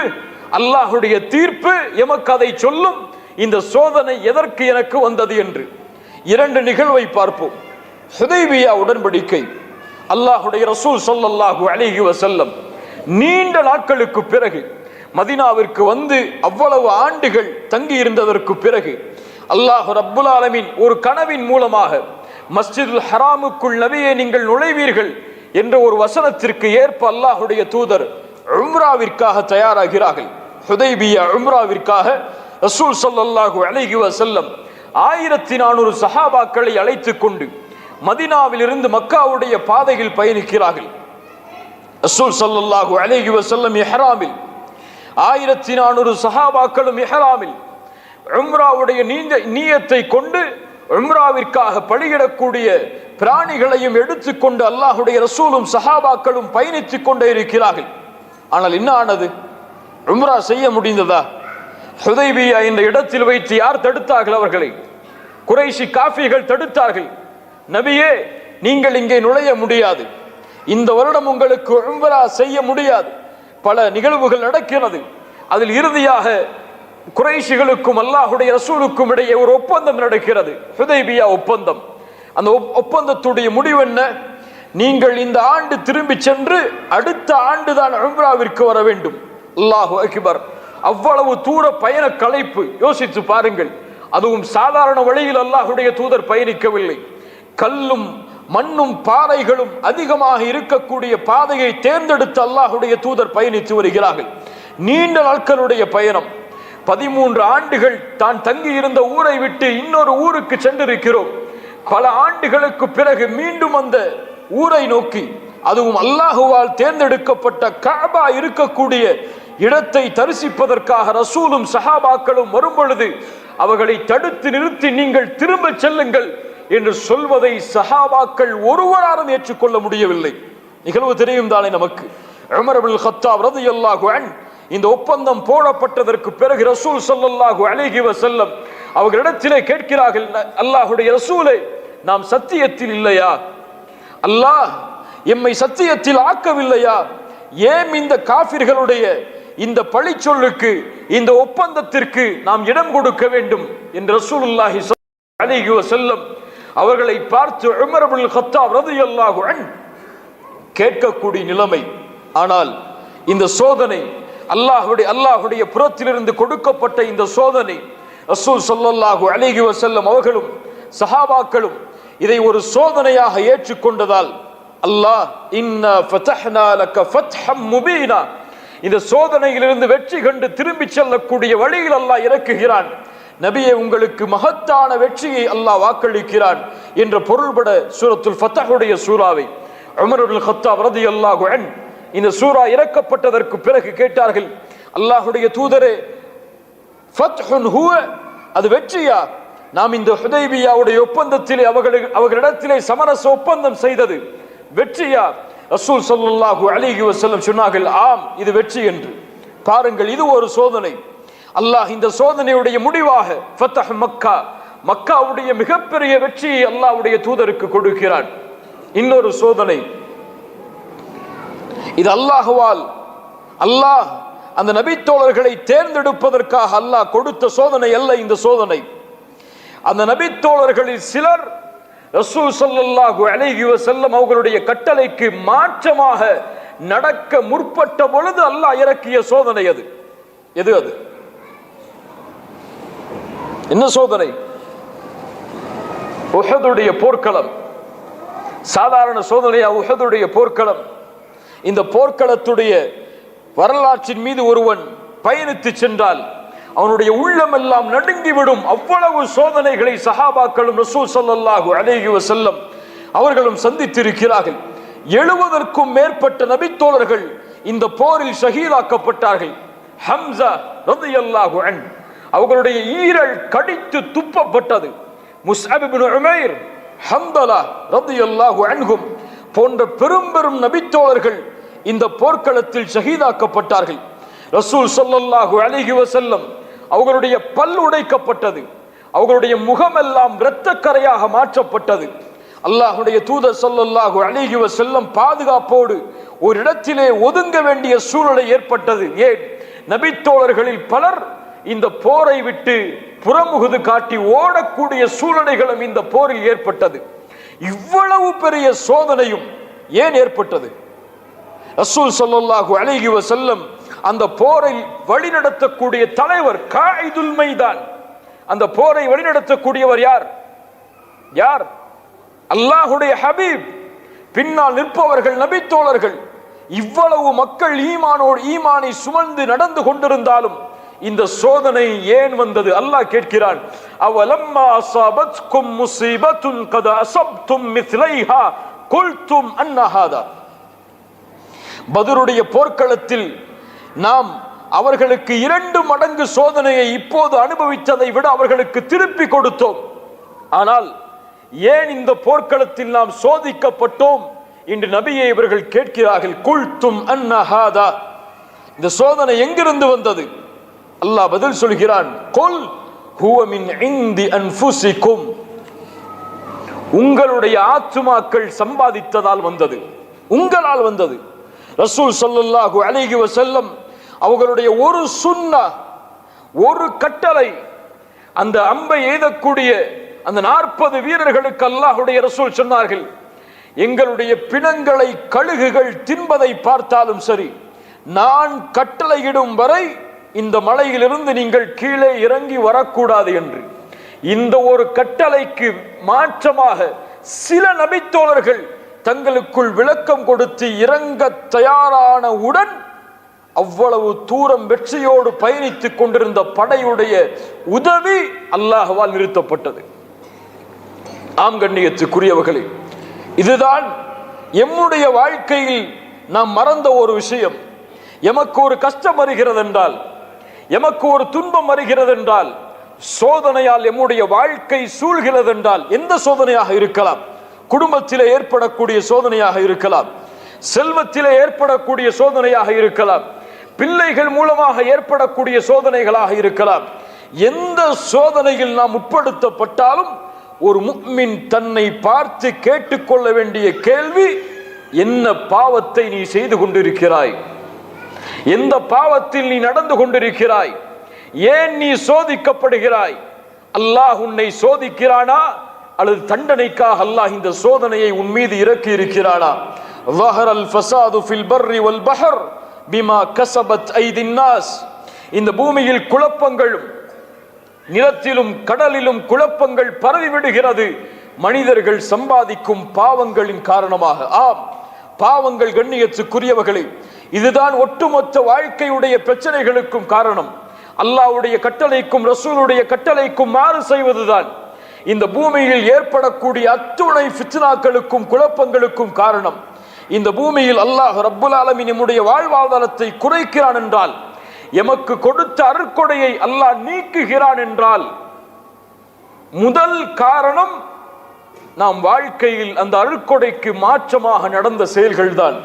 அல்லாஹுடைய தீர்ப்பு எமக்கு அதை சொல்லும். இந்த சோதனை எதற்கு எனக்கு வந்தது என்று இரண்டு நிகழ்வை பார்ப்போம். ஹுதைபியா உடன்படிக்கை, அல்லாஹுடைய ரசூல் ஸல்லல்லாஹு அலைஹி வஸல்லம் நீண்ட நாட்களுக்கு பிறகு மதீனாவிற்கு வந்து அவ்வளவு ஆண்டுகள் தங்கி இருந்ததற்கு பிறகு அல்லாஹ் ரப்புல் ஆலமீன் ஒரு கனவின் மூலமாக மஸ்ஜிதுல் ஹராமுக்குள் நபியே நீங்கள் நுழைவீர்கள் என்ற ஒரு வசனத்திற்கு ஏற்ப அல்லாஹுடைய தூதர் உம்ராவிற்காக தயாராகிறார்கள். ஹுதைபியா உம்ராவிற்காக ரசூல் ஸல்லல்லாஹு அலைஹி வஸல்லம் 1400 சஹாபாக்களை அழைத்துக் கொண்டு மதீனாவில் இருந்து மக்காவுடைய பாதையில் பயணிக்கிறார்கள். ரசூல் ஸல்லல்லாஹு அலைஹி வஸல்லம் இஹ்ராமில் 1400 சஹாபாக்களும் இஹ்ராமில் உம்ராவுடைய நியத்தை கொண்டு உம்ராவிற்காக பலியிடக்கூடிய பிராணிகளையும் எடுத்துக்கொண்டு அல்லாஹுடைய ரசூலும் சஹாபாக்களும் பயணித்துக் கொண்டே இருக்கிறார்கள். ஆனால் என்ன ஆனது? உம்ரா செய்ய முடிந்ததா? ஹுதைபியா என்ற இடத்தில் வைத்து யார் தடுத்தார்கள்? அவர்களை குறைஷி காஃபிர்கள் தடுத்தார்கள். நபியே, நீங்கள் இங்கே நுழைய முடியாது, இந்த வருடம் உங்களுக்கு உம்ரா செய்ய முடியாது. பல நிகழ்வுகள் நடக்கிறது. அதில் இறுதியாக குறைஷிகளுக்கும் அல்லாஹுடைய ரசூலுக்கும் இடையே ஒரு ஒப்பந்தம் நடக்கிறது, ஹுதைபியா ஒப்பந்தம். அந்த ஒப்பந்தத்துடைய முடிவு என்ன? நீங்கள் இந்த ஆண்டு திரும்பி சென்று அடுத்த ஆண்டுதான் உம்ராவிற்கு வர வேண்டும். அல்லாஹு அக்பர்! அவ்வளவு தூர பயண களைப்பு. யோசித்து பாருங்கள். அதுவும் சாதாரண வழியில் அல்லாஹுடைய தூதர் பயணிக்கவில்லை. கல்லும் மண்ணும் பாறைகளும் அதிகமாக இருக்கக்கூடிய பாதையை தேர்ந்தெடுத்து அல்லாஹுடைய தூதர் பயணித்து வருகிறார்கள். நீண்ட நாட்களுடைய பயணம். 13 ஆண்டுகள் தான் தங்கி இருந்த ஊரை விட்டு இன்னொரு ஊருக்கு சென்றிருக்கிறோம். பல ஆண்டுகளுக்கு பிறகு மீண்டும் அந்த ஊரை நோக்கி, அதுவும் அல்லாஹுவால் தேர்ந்தெடுக்கப்பட்ட கஅபா இருக்கக்கூடிய இடத்தை தரிசிப்பதற்காக ரசூலும் சஹாபாக்களும் வரும் பொழுது அவர்களை தடுத்து நிறுத்தி நீங்கள் திரும்ப செல்லுங்கள் என்று சொல்வதை சஹாபாக்கள் ஒருவராலும் ஏற்றுக்கொள்ள முடியவில்லை. நிகழ்வு தெரியும் தானே நமக்கு. உமர் இப்னுல் கத்தாப் ரலியல்லாஹு அன்ஹு இந்த ஒப்பந்தம் போடப்பட்டதற்கு பிறகு ரசூல் ஸல்லல்லாஹு அலைஹி வஸல்லம் அவர்களிடத்திலே கேட்கிறார்கள், அல்லாஹுடைய ரசூலே, நாம் சத்தியத்தில் இல்லையா? அல்லாஹ் எம்மை சத்தியத்தில் ஆக்கவில்லையா? ஏன் இந்த காஃபிர்களுடைய இந்த பழி சொல்லுக்கு, இந்த ஒப்பந்தத்திற்கு நாம் இடம் கொடுக்க வேண்டும் என்று ரசூலுல்லாஹி ஸல்லல்லாஹு அலைஹி வஸல்லம் அவர்களை பார்த்து உமர் இப்னுல் கத்தாப் ரலியல்லாஹு அன்ஹு கேட்கக்கூடிய நிலைமை. ஆனால் இந்த சோதனை அல்லாஹுடைய புறத்திலிருந்து கொடுக்கப்பட்ட இந்த சோதனை, ரசூல் ஸல்லல்லாஹு அலைஹி வஸல்லம் அவர்களும் சஹாபாக்களும் இதை ஒரு சோதனையாக ஏற்றுக்கொண்டதால் அல்லாஹ் இன்னா ஃபதஹ்னா லக ஃபத்ஹம் முபீனா, இந்த சோதனையிலிருந்து வெற்றி கண்டு திரும்பி செல்லக்கூடிய வழியில் அல்லாஹ் இறக்குகிறான். நபியே, உங்களுக்கு மகத்தான வெற்றியை அல்லாஹ் வாக்களிக்கிறான் என்ற பொருள்பட சூரத்துல் ஃபத்ஹுடைய சூராவை உமர் இப்னுல் கத்தாப் ரலியல்லாஹு அன்ஹு இந்த சூரா இறக்கப்பட்டதற்கு பிறகு கேட்டார்கள், அல்லாஹுடைய தூதரே, ஃபத்ஹுன் ஹுவ, அது வெற்றியா? நாம் இந்த ஹுதைபியாவுடைய ஒப்பந்தத்திலே அவர்களிடத்திலே சமரச ஒப்பந்தம் செய்தது வெற்றியா? ரசூல் ஸல்லல்லாஹு அலைஹி வஸல்லம் சொன்னார்கள், ஆம், இது வெற்றி என்று. பாருங்கள், இது ஒரு சோதனை. அல்லாஹ் இந்த சோதனையுடைய முடிவாக ஃபத்ஹ் மக்கா, மக்காவுடைய மிகப்பெரிய வெற்றியை அல்லாஹ்வுடைய தூதருக்கு கொடுக்கிறான். இன்னொரு சோதனை, இது அல்லாஹ்வால், அல்லாஹ் அந்த நபித்தோழர்களை தேர்ந்தெடுப்பதற்காக அல்லாஹ் கொடுத்த சோதனை அல்ல இந்த சோதனை. அந்த நபித்தோழர்களில் சிலர் ரசூல் ஸல்லல்லாஹு அலைஹி வஸல்லம் அவர்களுடைய கட்டளைக்கு மாற்றமாக நடக்க முற்பட்ட பொழுது அல்லாஹ் இறக்கிய சோதனை அது. எது அது? என்ன சோதனை? உஹதுடைய போர்க்களம். சாதாரண சோதனையா உஹதுடைய போர்க்களம்? இந்த போர்க்களத்துடைய வரலாற்றின் மீது ஒருவன் பயணித்து சென்றால் அவனுடைய உள்ளமெல்லாம் நடுங்கிவிடும். அவ்வளவு சோதனைகளை சஹாபாக்களும் ரசூல் ஸல்லல்லாஹு அலைஹி வஸல்லம் அவர்களும் சந்தித்திருக்கிறார்கள். 70க்கும் மேற்பட்ட நபித்தோழர்கள் இந்த போரில் ஷஹீதாக்கப்பட்டார்கள். ஹம்ஸா ரலியல்லாஹு அன்ஹு அவர்களுடைய ஈரல் கடித்து துப்பப்பட்டது. முஸ்அப் இப்னு உமைர், ஹம்தலா ரலியல்லாஹு அன்ஹும் போன்ற பெரும் பெரும் நபித்தோழர்கள் இந்த போர்க்களத்தில் ஷஹீதாக்கப்பட்டார்கள். ரசூல் ஸல்லல்லாஹு அலைஹி வஸல்லம் அவர்களுடைய பல் உடைக்கப்பட்டது. அவர்களுடைய முகமெல்லாம் இரத்தக்கரையாக மாற்றப்பட்டது. அல்லாஹ்வுடைய தூதர் ஸல்லல்லாஹு அலைஹி வஸல்லம் பாதுகாப்போடு ஒரு இடத்திலே ஒதுங்க வேண்டிய சூழ்நிலை ஏற்பட்டது. ஏன்? நபித்தோழர்களில் பலர் இந்த போரை விட்டு புறமுகுது காட்டி ஓடக்கூடிய சூழ்நிலைகளும் இந்த போரில் ஏற்பட்டது. இவ்வளவு பெரிய சோதனையும் ஏன் ஏற்பட்டது? ரசூல் ஸல்லல்லாஹு அலைஹி வஸல்லம் அந்த போரை வழிநடத்தக்கூடிய தலைவர் காயிதுல் மைதான். அந்த போரை வழிநடத்தக்கூடியவர் யார்? யார்? அல்லாஹ்வுடைய ஹபீப், பின்னால் நிற்பவர்கள் நபித்தோழர்கள். இவ்வளவு மக்கள் ஈமானை சுமந்து நடந்து கொண்டிருந்தாலும் இந்த சோதனை ஏன் வந்தது? அல்லாஹ் கேட்கிறான், அவலம்மா அஸாபத்கும் முஸீபத்துன் கத் அஸப்தும் மிஸ்லைஹா குல்தும் அன்ன ஹாதா. பத்ருடைய போர்க்களத்தில் நாம் அவர்களுக்கு 2 மடங்கு சோதனையை இப்போது அனுபவித்ததை விட அவர்களுக்கு திருப்பி கொடுத்தோம். ஆனால் ஏன் இந்த போர்க்களத்தில் நாம் சோதிக்கப்பட்டோம் என்று நபியை இவர்கள் கேட்கிறார்கள். குல்தும் அன்ன ஹாதா, இந்த சோதனை எங்கிருந்து வந்தது? அல்லாஹ் பதில் சொல்கிறான், குல் ஹுவ மின் இந்தி அன்ஃபுசிக்கும், உங்களுடைய ஆத்துமாக்கள் சம்பாதித்ததால் வந்தது, உங்களால் வந்தது. ரசூல் ஸல்லல்லாஹு அலைஹி வஸல்லம் அவர்களுடைய ஒரு சுன்னா, ஒரு கட்டளை, அந்த அம்பை எய்தக்கூடிய அந்த 40 வீரர்களுக்கு அல்லாஹ்வுடைய ரசூல் சொன்னார்கள், எங்களுடைய பிணங்களை கழுகுகள் தின்பதை பார்த்தாலும் சரி, நான் கட்டளையிடும் வரை இந்த மலையிலிருந்து நீங்கள் கீழே இறங்கி வரக்கூடாது என்று. இந்த ஒரு கட்டளைக்கு மாற்றமாக சில நபித்தோழர்கள் தங்களுக்குள் விளக்கம் கொடுத்து இறங்க தயாரானவுடன் அவ்வளவு தூரம் வெற்றியோடு பயணித்துக் கொண்டிருந்த படையுடைய உதவி அல்லாஹ்வால் நிறுத்தப்பட்டது. ஆம் கண்ணியத்துக்குரியவர்களே, இதுதான் எம்முடைய வாழ்க்கையில் நாம் மறந்த ஒரு விஷயம். எமக்கு ஒரு கஷ்டம் வருகிறது என்றால், எமக்கு ஒரு துன்பம் வருகிறது என்றால், சோதனையால் எம்முடைய வாழ்க்கை சூழ்கிறது என்றால், எந்த சோதனையாக இருக்கலாம், குடும்பத்திலே ஏற்படக்கூடிய சோதனையாக இருக்கலாம், செல்வத்திலே ஏற்படக்கூடிய சோதனையாக இருக்கலாம், பிள்ளைகள் மூலமாக ஏற்படக்கூடிய சோதனைகளாக இருக்கலாம். எந்த சோதனையில் நாம் உட்படுத்தப்பட்டாலும் ஒரு முஃமின் தன்னை பார்த்து கேட்டுக்கொள்ள வேண்டிய கேள்வி, என்ன பாவத்தை நீ செய்து கொண்டிருக்கிறாய், எந்த பாவத்தில் நீ நடந்து கொண்டிருக்கிறாய், ஏன் நீ சோதிக்கப்படுகிறாய்? அல்லாஹ் உன்னை சோதிக்கிறானா அல்லது தண்டனைக்காக அல்லாஹ் இந்த சோதனையை உன் மீது இறக்கி இருக்கிறானா? ظهر الفساد في البر والبحر بما كسبت ايدي الناس. இந்த பூமியில் குழப்பங்களும் நிலத்திலும் கடலிலும் குழப்பங்கள் பரவி விடுகிறது மனிதர்கள் சம்பாதிக்கும் பாவங்களின் காரணமாக. ஆம், பாவங்கள் கண்ணியத்துக்குரியவர்களே, இதுதான் ஒட்டுமொத்த வாழ்க்கையுடைய பிரச்சனைகளுக்கும் காரணம். அல்லாஹ்வுடைய கட்டளைக்கும் ரசூலுடைய கட்டளைக்கும் மாறு செய்வதுதான் இந்த பூமியில் ஏற்படக்கூடிய அத்துணை ஃபித்னாக்களுக்கும் குழப்பங்களுக்கும் காரணம். இந்த பூமியில் அல்லாஹ் ரப்புல் ஆலமீன் நம்முடைய வாழ்வாதாரத்தை குறைக்கிறான் என்றால், எமக்கு கொடுத்த அருட்கொடையை அல்லாஹ் நீக்குகிறான் என்றால், முதல் காரணம் நாம் வாழ்க்கையில் அந்த அருட்கொடைக்கு மாற்றமாக நடந்த செயல்கள் தான்.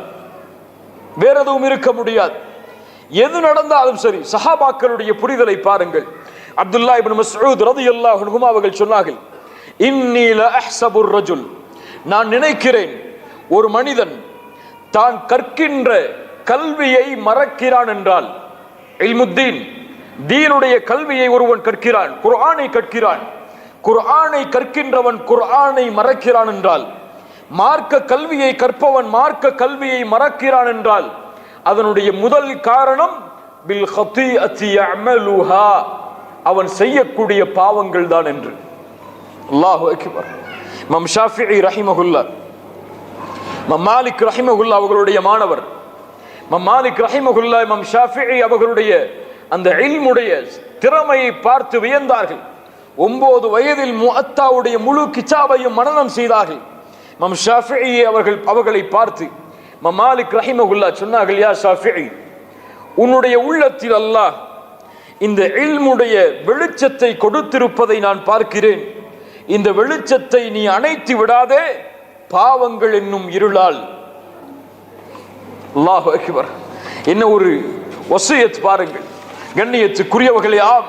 வேற எதுவும் இருக்க முடியாது. எது நடந்தாலும் சரி. சஹாபாக்களுடைய புரிதலை பாருங்கள். அப்துல்லா இப்னு மஸ்ஊத் ரலியல்லாஹு அன்ஹு அவர்கள் சொன்னார்கள், இன்னி லா அஹ்ஸபுர் ரஜுல், நான் நினைக்கிறேன் ஒரு மனிதன் தான் கற்கின்ற கல்வியை மறக்கிறான் என்றால், இல்முத்தீன், தீனுடைய கல்வியை ஒருவன் கற்கிறான், குர்ஆனை கற்கிறான், குர்ஆனை கற்கின்றவன் குர்ஆனை மறக்கிறான் என்றால், மார்க்க கல்வியை கற்பவன் மார்க்க கல்வியை மறக்கிறான் என்றால், அதனுடைய முதல் காரணம் பில் ஹதீஅத்தி யஅமலுஹா, அவன் செய்யக்கூடிய பாவங்கள் தான் என்று. அல்லாஹு அக்பர். இமாம் ஷாஃபிஈ ரஹிமஹுல்லாஹ், இமாம் மாலிக் ரஹிமஹுல்லாஹ் அவர்களுடைய மாணவர். இமாம் மாலிக் ரஹிமஹுல்லாஹ் இமாம் ஷாஃபிஈ அவர்களுடைய அந்த இல்முடைய திறமையை பார்த்து வியந்தார்கள். 9 வயதில் முஅத்தாவுடைய முழு கிதாபையும் மனனம் செய்தார்கள். இமாம் ஷாஃபிஈ அவர்களை பார்த்து இமாம் மாலிக் ரஹிமஹுல்லாஹ் சொன்னார்கள், யா ஷாஃபிஈ, உன்னுடைய உள்ளத்தில் அல்லாஹ் இந்த இல்முடைய வெளிச்சத்தை கொடுத்திருப்பதை நான் பார்க்கிறேன். இந்த வெளிச்சத்தை நீ அணைத்து விடாதே பாவங்கள் என்னும் இருளால். அல்லாஹு அக்பர். என்ன ஒரு வசியத் பாருங்கள் கண்ணியத்துக்குரியவர்களே. ஆம்,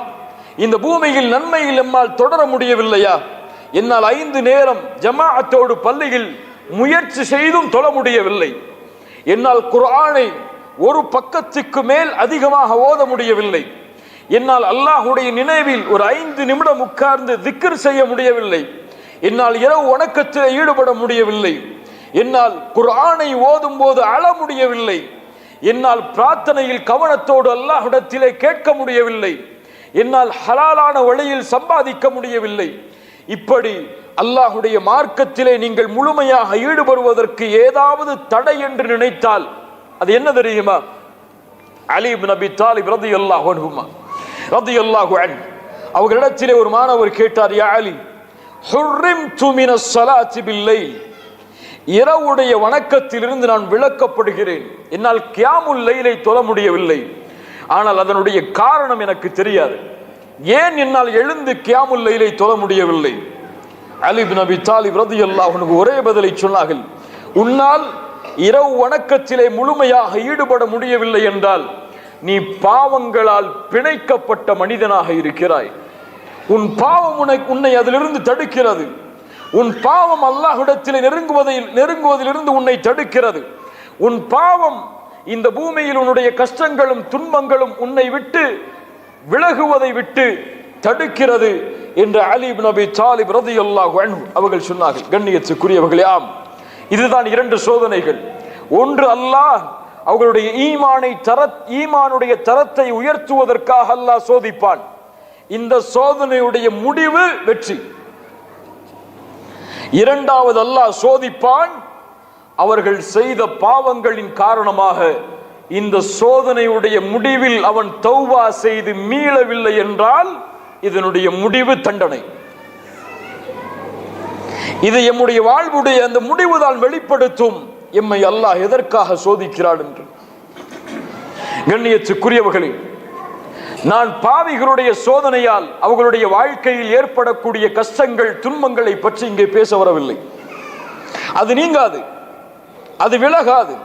இந்த பூமியில் நன்மையில் நம்மால் தொடர முடியவில்லையா? என்னால் 5 நேரம் ஜமாஅத்தோடு பள்ளியில் முயற்சி செய்தும் தொழ முடியவில்லை. என்னால் குர்ஆனை ஒரு பக்கத்துக்கு மேல் அதிகமாக ஓத முடியவில்லை. என்னால் அல்லாஹ்வுடைய நினைவில் ஒரு 5 நிமிடம் உட்கார்ந்து திக்ர் செய்ய முடியவில்லை. என்னால் இரவு வணக்கத்தில் ஈடுபட முடியவில்லை. என்னால் குர்ஆனை ஓதும் போது அழ முடியவில்லை. என்னால் பிரார்த்தனையில் கவனத்தோடு அல்லாஹ்விடத்திலே கேட்க முடியவில்லை. என்னால் ஹலாலான வழியில் சம்பாதிக்க முடியவில்லை. இப்படி அல்லாஹுடைய மார்க்கத்திலே நீங்கள் முழுமையாக ஈடுபடுவதற்கு ஏதாவது தடை என்று நினைத்தால் அது என்ன தெரியுமா? அலி இப்னு அபி தாலிப் ரலியல்லாஹு அன்ஹு அவர்களிடத்திலே ஒரு மாணவர் கேட்டார், யா அலி, ஹுர்ரிம்து மினஸ் ஸலாத்தி பில்லைல், இரவுடைய வணக்கத்திலிருந்து நான் விலக்கப்படுகிறேன். என்னால் கியாமுல் லைலை தொழ முடியவில்லை, ஆனால் அதனுடைய காரணம் எனக்கு தெரியாது. ஏன் என்னால் எழுந்து கியாமுல் லைலை தொழ முடியவில்லை? அலி இப்னு அபி தாலிப் ரலியல்லாஹு அன்ஹு ஒரே பதிலை சொன்னார்கள், உன்னால் இரவு வணக்கத்திலே முழுமையாக ஈடுபட முடியவில்லை என்றால் நீ பாவங்களால் பிணைக்கப்பட்ட மனிதனாக இருக்கிறாய். உன் பாவம் உன்னை அதிலிருந்து தடுக்கிறது. உன் பாவம் அல்லாஹ்விடத்திலே நெருங்குவதிலிருந்து உன்னை தடுக்கிறது. உன் பாவம் இந்த பூமியில் உன்னுடைய கஷ்டங்களும் துன்பங்களும் உன்னை விட்டு விலகுவதை விட்டு தடுக்கிறது என்று அலி இப்னு அபி தாலிப் ரலியல்லாஹு அன்ஹு அவர்கள் சொன்னார்கள். கண்ணியத்துக்குரியவர்களே, ஆம், இதுதான் இரண்டு சோதனைகள். ஒன்று, அல்லாஹ் அவர்களுடைய ஈமானுடைய தரத்தை உயர்த்துவதற்காக அல்லாஹ் சோதிப்பான். இந்த சோதனையுடைய முடிவு வெற்றி. இரண்டாவது, அல்லாஹ் சோதிப்பான் அவர்கள் செய்த பாவங்களின் காரணமாக. இந்த சோதனையுடைய முடிவில் அவன் தௌபா செய்து மீளவில்லை என்றால் இதனுடைய முடிவு தண்டனை. இது எம்முடைய வாழ்வுடைய அந்த முடிவுதான் வெளிப்படுத்தும் எம்மை அல்லாஹ் எதற்காக சோதிக்கிறான் என்று. கண்ணியத்துக்குரியவர்களே, நான் பாவிகளுடைய சோதனையால் அவர்களுடைய வாழ்க்கையில் ஏற்படக்கூடிய கஷ்டங்கள் துன்பங்களை பற்றி இங்கே பேச வரவில்லை. அது நீங்காது, அது விலகாது.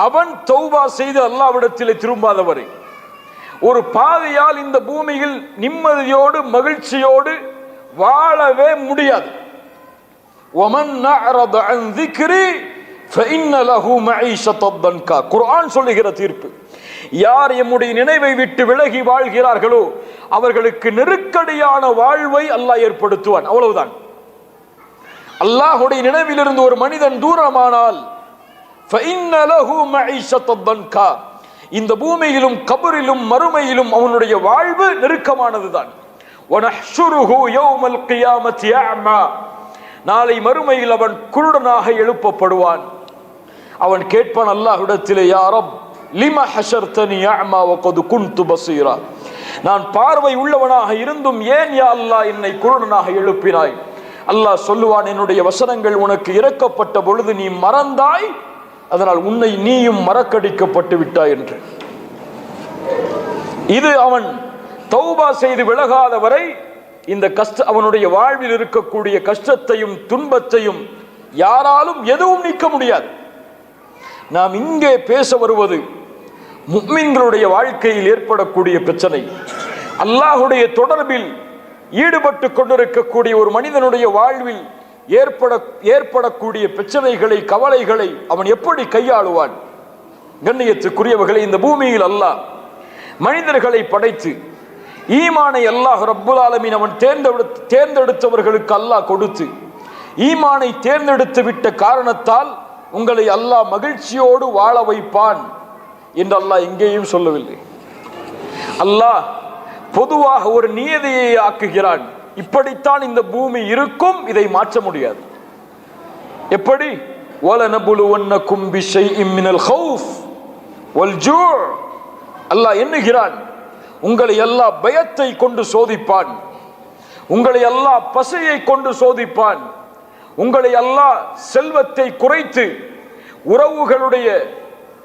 அவன் தௌபா செய்து அல்லாஹ்விடத்திலே திரும்பாதவரை ஒரு பாவியால் இந்த பூமியில் நிம்மதியோடு மகிழ்ச்சியோடு வாழவே முடியாது. وَمَنْ أَعْرَضَ عَنْ ذِكْرِي فَإِنَّ لَهُ مَعِيشَةً ضَنْكًا. குர்ஆன் சொல்லுகிற தீர்ப்பு. யார் எம்முடைய நினைவை விட்டு விலகி வாழ்கிறார்களோ அவர்களுக்கு நெருக்கடியான வாழ்வை அல்லாஹ் ஏற்படுத்துவான். அவ்வளவுதான். அல்லாஹ்வுடைய நினைவிலிருந்து ஒரு மனிதன் தூரமானால் فَإِنَّ لَهُ مَعِيشَةً ضَنْكًا, இந்த பூமியிலும் கபரிலும் மறுமையிலும் அவனுடைய வாழ்வு நெருக்கமானதுதான். وَنَحْشُرُهُ يَوْمَ الْقِيَامَةِ أَعْمَى, நாளை மறுமையில் அவன் குருடனாக எழுப்பப்படுவான். அவன் கேட்பான் அல்லாஹ்விடத்திலே, யா ரப் லிம ஹஷர்தனி அஅமா வகத் குன்து பஸீரா, நான் பார்வை உள்ளவனாக இருந்தும் ஏன் யா அல்லாஹ் என்னை குருடனாக எழுப்பினாய்? அல்லாஹ் சொல்லுவான், என்னுடைய வசனங்கள் உனக்கு இறக்கப்பட்ட பொழுது நீ மறந்தாய், அதனால் உன்னை நீயும் மறக்கடிக்கப்பட்டு விட்டாய் என்று. இது அவன் தௌபா செய்து விலகாத வரை இந்த அவனுடைய வாழ்வில் இருக்கக்கூடிய கஷ்டத்தையும் துன்பத்தையும் யாராலும் எதுவும் நீக்க முடியாது. நாம் இங்கே பேச வருவது முஃமின்களுடைய வாழ்க்கையில் ஏற்படக்கூடிய பிரச்சனை. அல்லாஹ்வுடைய தொடர்பில் ஈடுபட்டு கொண்டிருக்கக்கூடிய ஒரு மனிதனுடைய வாழ்வில் ஏற்படக்கூடிய பிரச்சனைகளை கவலைகளை அவன் எப்படி கையாளுவான்? கண்ணியத்துக்குரியவர்களை, இந்த பூமியில் அல்லாஹ் மனிதர்களை படைத்து ஈமானை அல்லாஹ் ரப்புல் ஆலமீன் அவன் தேர்ந்தெடுத்தவர்களுக்கு அல்லாஹ் கொடுத்து ஈமானை தேர்ந்தெடுத்து விட்ட காரணத்தால் உங்களை அல்லாஹ் மகிழ்ச்சியோடு வாழ வைப்பான் என்று அல்லாஹ் எங்கேயும் சொல்லவில்லை. அல்லாஹ் பொதுவாக ஒரு நியதியை ஆக்குகிறான். இப்படித்தான் இந்த பூமி இருக்கும், இதை மாற்ற முடியாது. எப்படி? وَلَنَبْلُوَنَّكُمْ بِشَيْءٍ مِنَ الْخَوْفِ وَالْجُوعِ, அல்லாஹ் எண்ணுகிறான் உங்களை அல்லாஹ் பயத்தை கொண்டு சோதிப்பான், உங்களை அல்லாஹ் பசியை கொண்டு சோதிப்பான், உங்களை அல்லாஹ் செல்வத்தை குறைத்து உறவுகளுடைய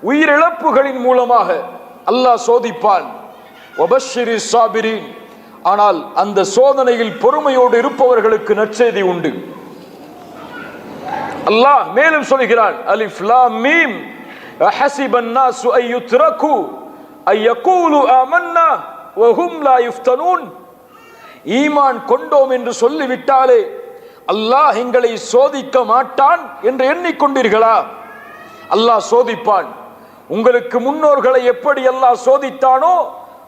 உயிரிழப்புகளின் மூலமாக அல்லாஹ் சோதிப்பான். வபஷ்ஷிரி ஸாபிரீன், ஆனால் அந்த சோதனையில் பொறுமையோடு இருப்பவர்களுக்கு நற்செய்தி உண்டு. அல்லாஹ் மேலும் சொல்கிறான், அலிஃப் லாம் மீம் அஹஸிபன் நாஸு அய்யுத்ரகு அய்யகூலு ஆமன்னா வஹும் லா யுஃப்தனூன், ஈமான் கொண்டோம் என்று சொல்லிவிட்டாலே அல்லாஹ் எங்களை சோதிக்க மாட்டான் என்று எண்ணிக்கொண்டீர்களா? அல்லாஹ் சோதிப்பான். உங்களுக்கு முன்னோர்களை எப்படி அல்லாஹ் சோதித்தானோ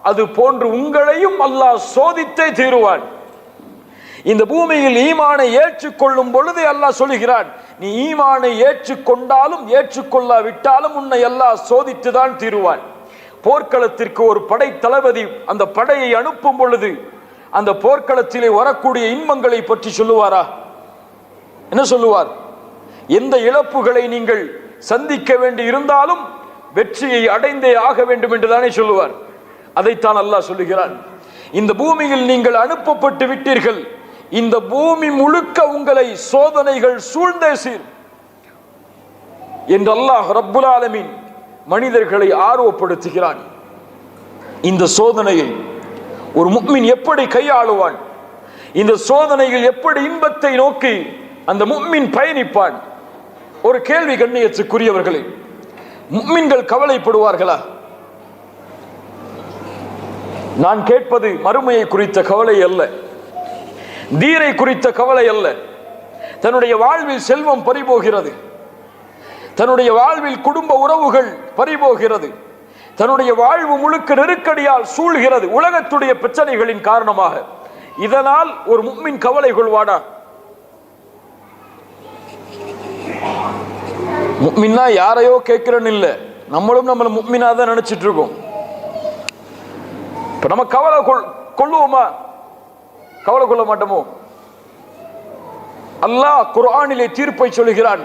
அது போன்று உங்களையும் அல்லாஹ் சோதித்தே தீருவான். இந்த பூமியில் ஈமானை ஏற்றுக்கொள்ளும் பொழுது அல்லாஹ் சொல்கிறான், நீ ஈமானை ஏற்றுக்கொண்டாலும் ஏற்றுக்கொள்ளாவிட்டாலும் உன்னை அல்லாஹ் சோதித்துதான் தீருவான். போர்க்களத்திற்கு ஒரு படை தளபதி அந்த படையை அனுப்பும் பொழுது அந்த போர்க்களத்திலே வரக்கூடிய இன்பங்களை பற்றி சொல்லுவாரா? என்ன சொல்லுவார்? எந்த இழப்புகளை நீங்கள் சந்திக்க வேண்டி இருந்தாலும் வெற்றியை அடைந்தே ஆக வேண்டும் என்றுதானே சொல்லுவார். அதைத்தான் அல்லாஹ் சொல்லுகிறான், இந்த பூமியில் நீங்கள் அனுப்பப்பட்டு விட்டீர்கள், இந்த பூமி முழுக்க உங்களை சோதனைகள் சூழ்ந்தே சீர் என்று அல்லாஹ் ரப்புல் ஆலமீன் மனிதர்களை ஆர்வப்படுத்துகிறான். இந்த சோதனையில் ஒரு முஃமின் எப்படி கையாளுவான், இந்த சோதனையில் எப்படி இன்பத்தை நோக்கி அந்த முஃமின் பயணிப்பான்? ஒரு கேள்வி கண்ணியத்துக்குரியவர்களே, முஃமின்கள் கவலைப்படுவார்களா? நான் கேட்பது மறுமையை குறித்த கவலை அல்ல, தீனை குறித்த கவலை அல்ல. தன்னுடைய வாழ்வில் செல்வம் பறிபோகிறது, தன்னுடைய வாழ்வில் குடும்ப உறவுகள் பறிபோகிறது, தன்னுடைய வாழ்வு முழுக்க நெருக்கடியால் சூழ்கிறது உலகத்துடைய பிரச்சனைகளின் காரணமாக. இதனால் ஒரு முஃமின் கவலை கொள்வானா? முஃமின்னா யாரையோ கேட்கிறேன்னு இல்ல, நம்மளும் நம்மளை முஃமினா தான் நினைச்சிட்டு இருக்கோம். இப்ப நம்ம கவலை கொள்ளுவோமா? கவலை கொள்ள மாட்டோமோ? அல்லாஹ் குர்ஆனிலே தீர்ப்பை சொல்கிறான்.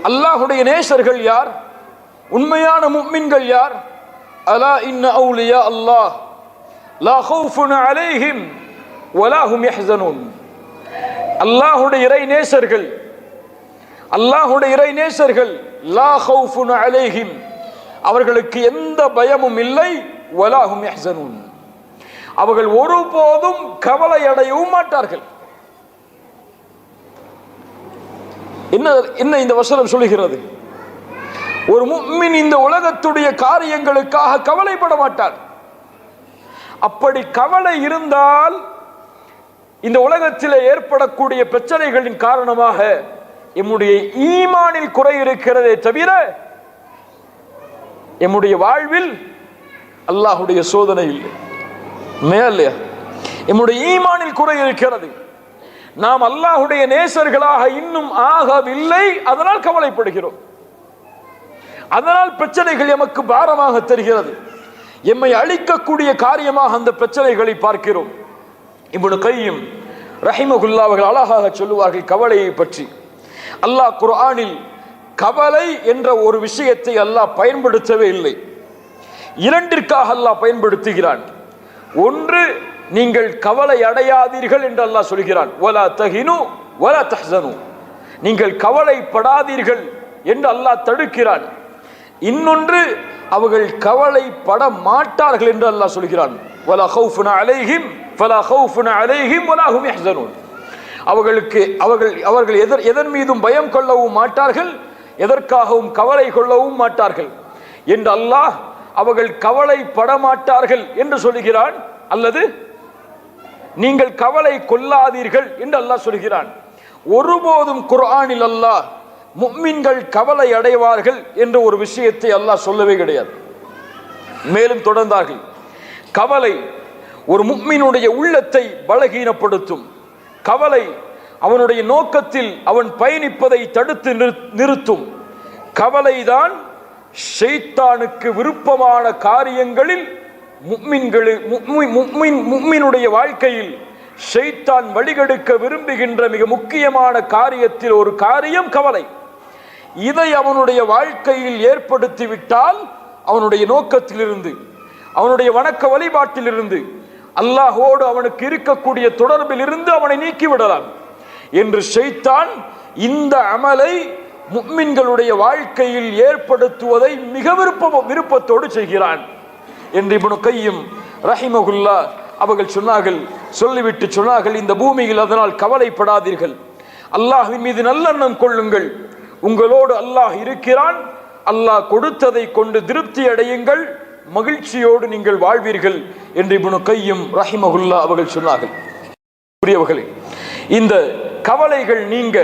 அல்லாஹ்வுடைய நேசர்கள் யார்? உண்மையான முஃமின்கள் யார்? அலா இன்ன அவுலியா அல்லாஹ் லா ஹவுஃபுன் அலைஹிம் வலா ஹும் யஹ்ஸனூன். அல்லாஹ்வுடைய இறை நேசர்கள், அல்லாஹ்வுடைய இறை நேசர்கள், லா ஹவுஃபுன் அலைஹிம், அவர்களுக்கு எந்த பயமும் இல்லை, வலா ஹும் யஹ்ஸனூன், அவர்கள் ஒருபோதும் கவலை அடையவும் மாட்டார்கள். என்ன இந்த வசனம் சொல்லுகிறது? ஒரு முஃமின் இந்த உலகத்துடைய காரியங்களுக்காக கவலைப்பட மாட்டார். அப்படி கவலை இருந்தால் இந்த உலகத்தில் ஏற்படக்கூடிய பிரச்சனைகளின் காரணமாக எம்முடைய ஈமானில் குறை இருக்கிறதே தவிர எம்முடைய வாழ்வில் அல்லாஹ்வுடைய சோதனை இல்லை. மேலையா எம்முடைய ஈமானில் குறை இருக்கிறது. நாம் அல்லாஹ்வுடைய நேசர்களாக இன்னும் ஆகவில்லை, அதனால் கவலைப்படுகிறோம். அதனால் பிரச்சனைகள் எமக்கு பாரமாக தெரிகிறது, எம்மை அழிக்கக்கூடிய காரியமாக அந்த பிரச்சனைகளை பார்க்கிறோம். இப்னு கையிம் ரஹிமஹுல்லாஹ் அவர்கள் அழகாக சொல்லுவார்கள் கவலையை பற்றி. அல்லாஹ் குர்ஆனில் கவலை என்ற ஒரு விஷயத்தை அல்லாஹ் பயன்படுத்தவே இல்லை. இரண்டிற்காக அல்லாஹ் பயன்படுத்துகிறான். ஒன்று, நீங்கள் கவலை அடையாதீர்கள் என்று அல்லாஹ் சொல்கிறான், வலா தஹினு வலா தஹ்ஸனு, நீங்கள் கவலைப்படாதீர்கள் என்று அல்லாஹ் தடுக்கிறான். இன்னொன்று, அவர்கள் கவலைப்பட மாட்டார்கள் என்று அல்லாஹ் சொல்கிறான், வலா ஹவுஃபுன் அலைஹிம் ஃபலா ஹவுஃபுன் அலைஹிம் வலா ஹும் யஹ்ஸனூன், அவர்கள் எதன் மீதும் பயம் கொள்ளவும் மாட்டார்கள், எதற்காகவும் கவலை கொள்ளவும் மாட்டார்கள் என்று அல்லாஹ் அவர்கள் கவலைப்பட மாட்டார்கள் என்று சொல்கிறான். அல்லது நீங்கள் கவலை கொள்ளாதீர்கள் என்று அல்லாஹ் சொல்கிறான். ஒருபோதும் குர்ஆனில் அல்லாஹ் முஃமின்கள் கவலை அடைவார்கள் என்ற ஒரு விஷயத்தை அல்லாஹ் சொல்லவே கிடையாது. மேலும் தொடர்ந்தார்கள், கவலை ஒரு முஃமினுடைய உள்ளத்தை பலகீனப்படுத்தும். கவலை அவனுடைய நோக்கத்தில் அவன் பயணிப்பதை தடுத்து நிறுத்தும். கவலைதான் ஷைத்தானுக்கு விருப்பமான காரியங்களில் முஃமினுடைய வாழ்க்கையில் ஷைத்தான் வழிகெடுக்க விரும்புகின்ற மிக முக்கியமான காரியத்தில் ஒரு காரியம் கவலை. இதை அவனுடைய வாழ்க்கையில் ஏற்படுத்திவிட்டால் அவனுடைய நோக்கத்திலிருந்து, அவனுடைய வணக்க வழிபாட்டிலிருந்து, அல்லாஹோடு அவனுக்கு இருக்கக்கூடிய தொடர்பில் இருந்து அவனை நீக்கிவிடலாம் என்று ஷைத்தான் இந்த அமலை முஃமின்களுடைய வாழ்க்கையில் ஏற்படுத்துவதை மிக விருப்பத்தோடு செய்கிறான் என்று இப்னு கையிம் ரஹிமஹுல்லாஹ் அவர்கள் சொன்னார்கள். சொல்லிவிட்டு சொன்னார்கள், இந்த பூமியில் அதனால் கவலைப்படாதீர்கள், அல்லாஹ்வின் மீது நல்லெண்ணம் கொள்ளுங்கள், உங்களோடு அல்லாஹ் இருக்கிறான், அல்லாஹ் கொடுத்ததை கொண்டு திருப்தி அடையுங்கள், மகிழ்ச்சியோடு நீங்கள் வாழ்வீர்கள் என்று இப்னு கையிம் ரஹிமஹுல்லாஹ் அவர்கள் சொன்னார்கள். புரியவர்களே, இந்த கவலைகள் நீங்க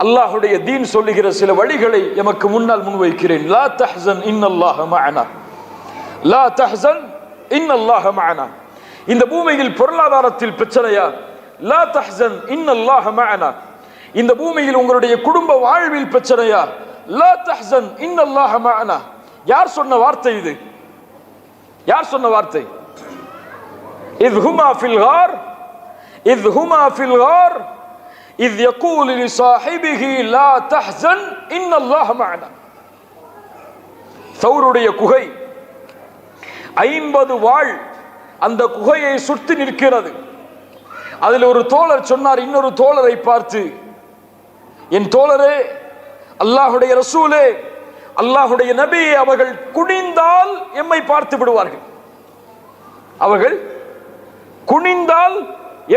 அல்லாஹ்வுடைய தீன் சொல்லுகிற சில வழிகளை எமக்கு முன்னால் முன்வைக்கிறேன். லா தஹ்ஸன் இன்னல்லாஹ மஅனா, லா தஹ்ஸன் இன்னல்லாஹ மஅனா. இந்த பூமியில் பொருளாதாரத்தில் பிரச்சனையா? லா தஹ்ஸன் இன்னல்லாஹ மஅனா. இந்த பூமியில் உங்களுடைய குடும்ப வாழ்வில் பிரச்சனையா? லா தஹ்ஸன் இன்னல்லாஹ மஅனா. யார் சொன்ன வார்த்தை இது? யார் சொன்ன வார்த்தை? இத் ஹுமா ஃபில் கார், இத் ஹுமா ஃபில் கார் இத் யகூலு லிஸாஹிபிஹி லா தஹ்ஸன் இன்னல்லாஹ மஅனா. சௌருடைய குகை 50 வாள் அந்த குகையை சுற்றி நிற்கிறது. அதில் ஒரு தோழர் சொன்னார் இன்னொரு தோழரை பார்த்து, என் தோழரே, அல்லாஹுடைய ரசூலே, அல்லாஹுடைய நபியே, அவர்கள் குனிந்தால் எம்மை பார்த்து விடுவார்கள். அவர்கள் குனிந்தால்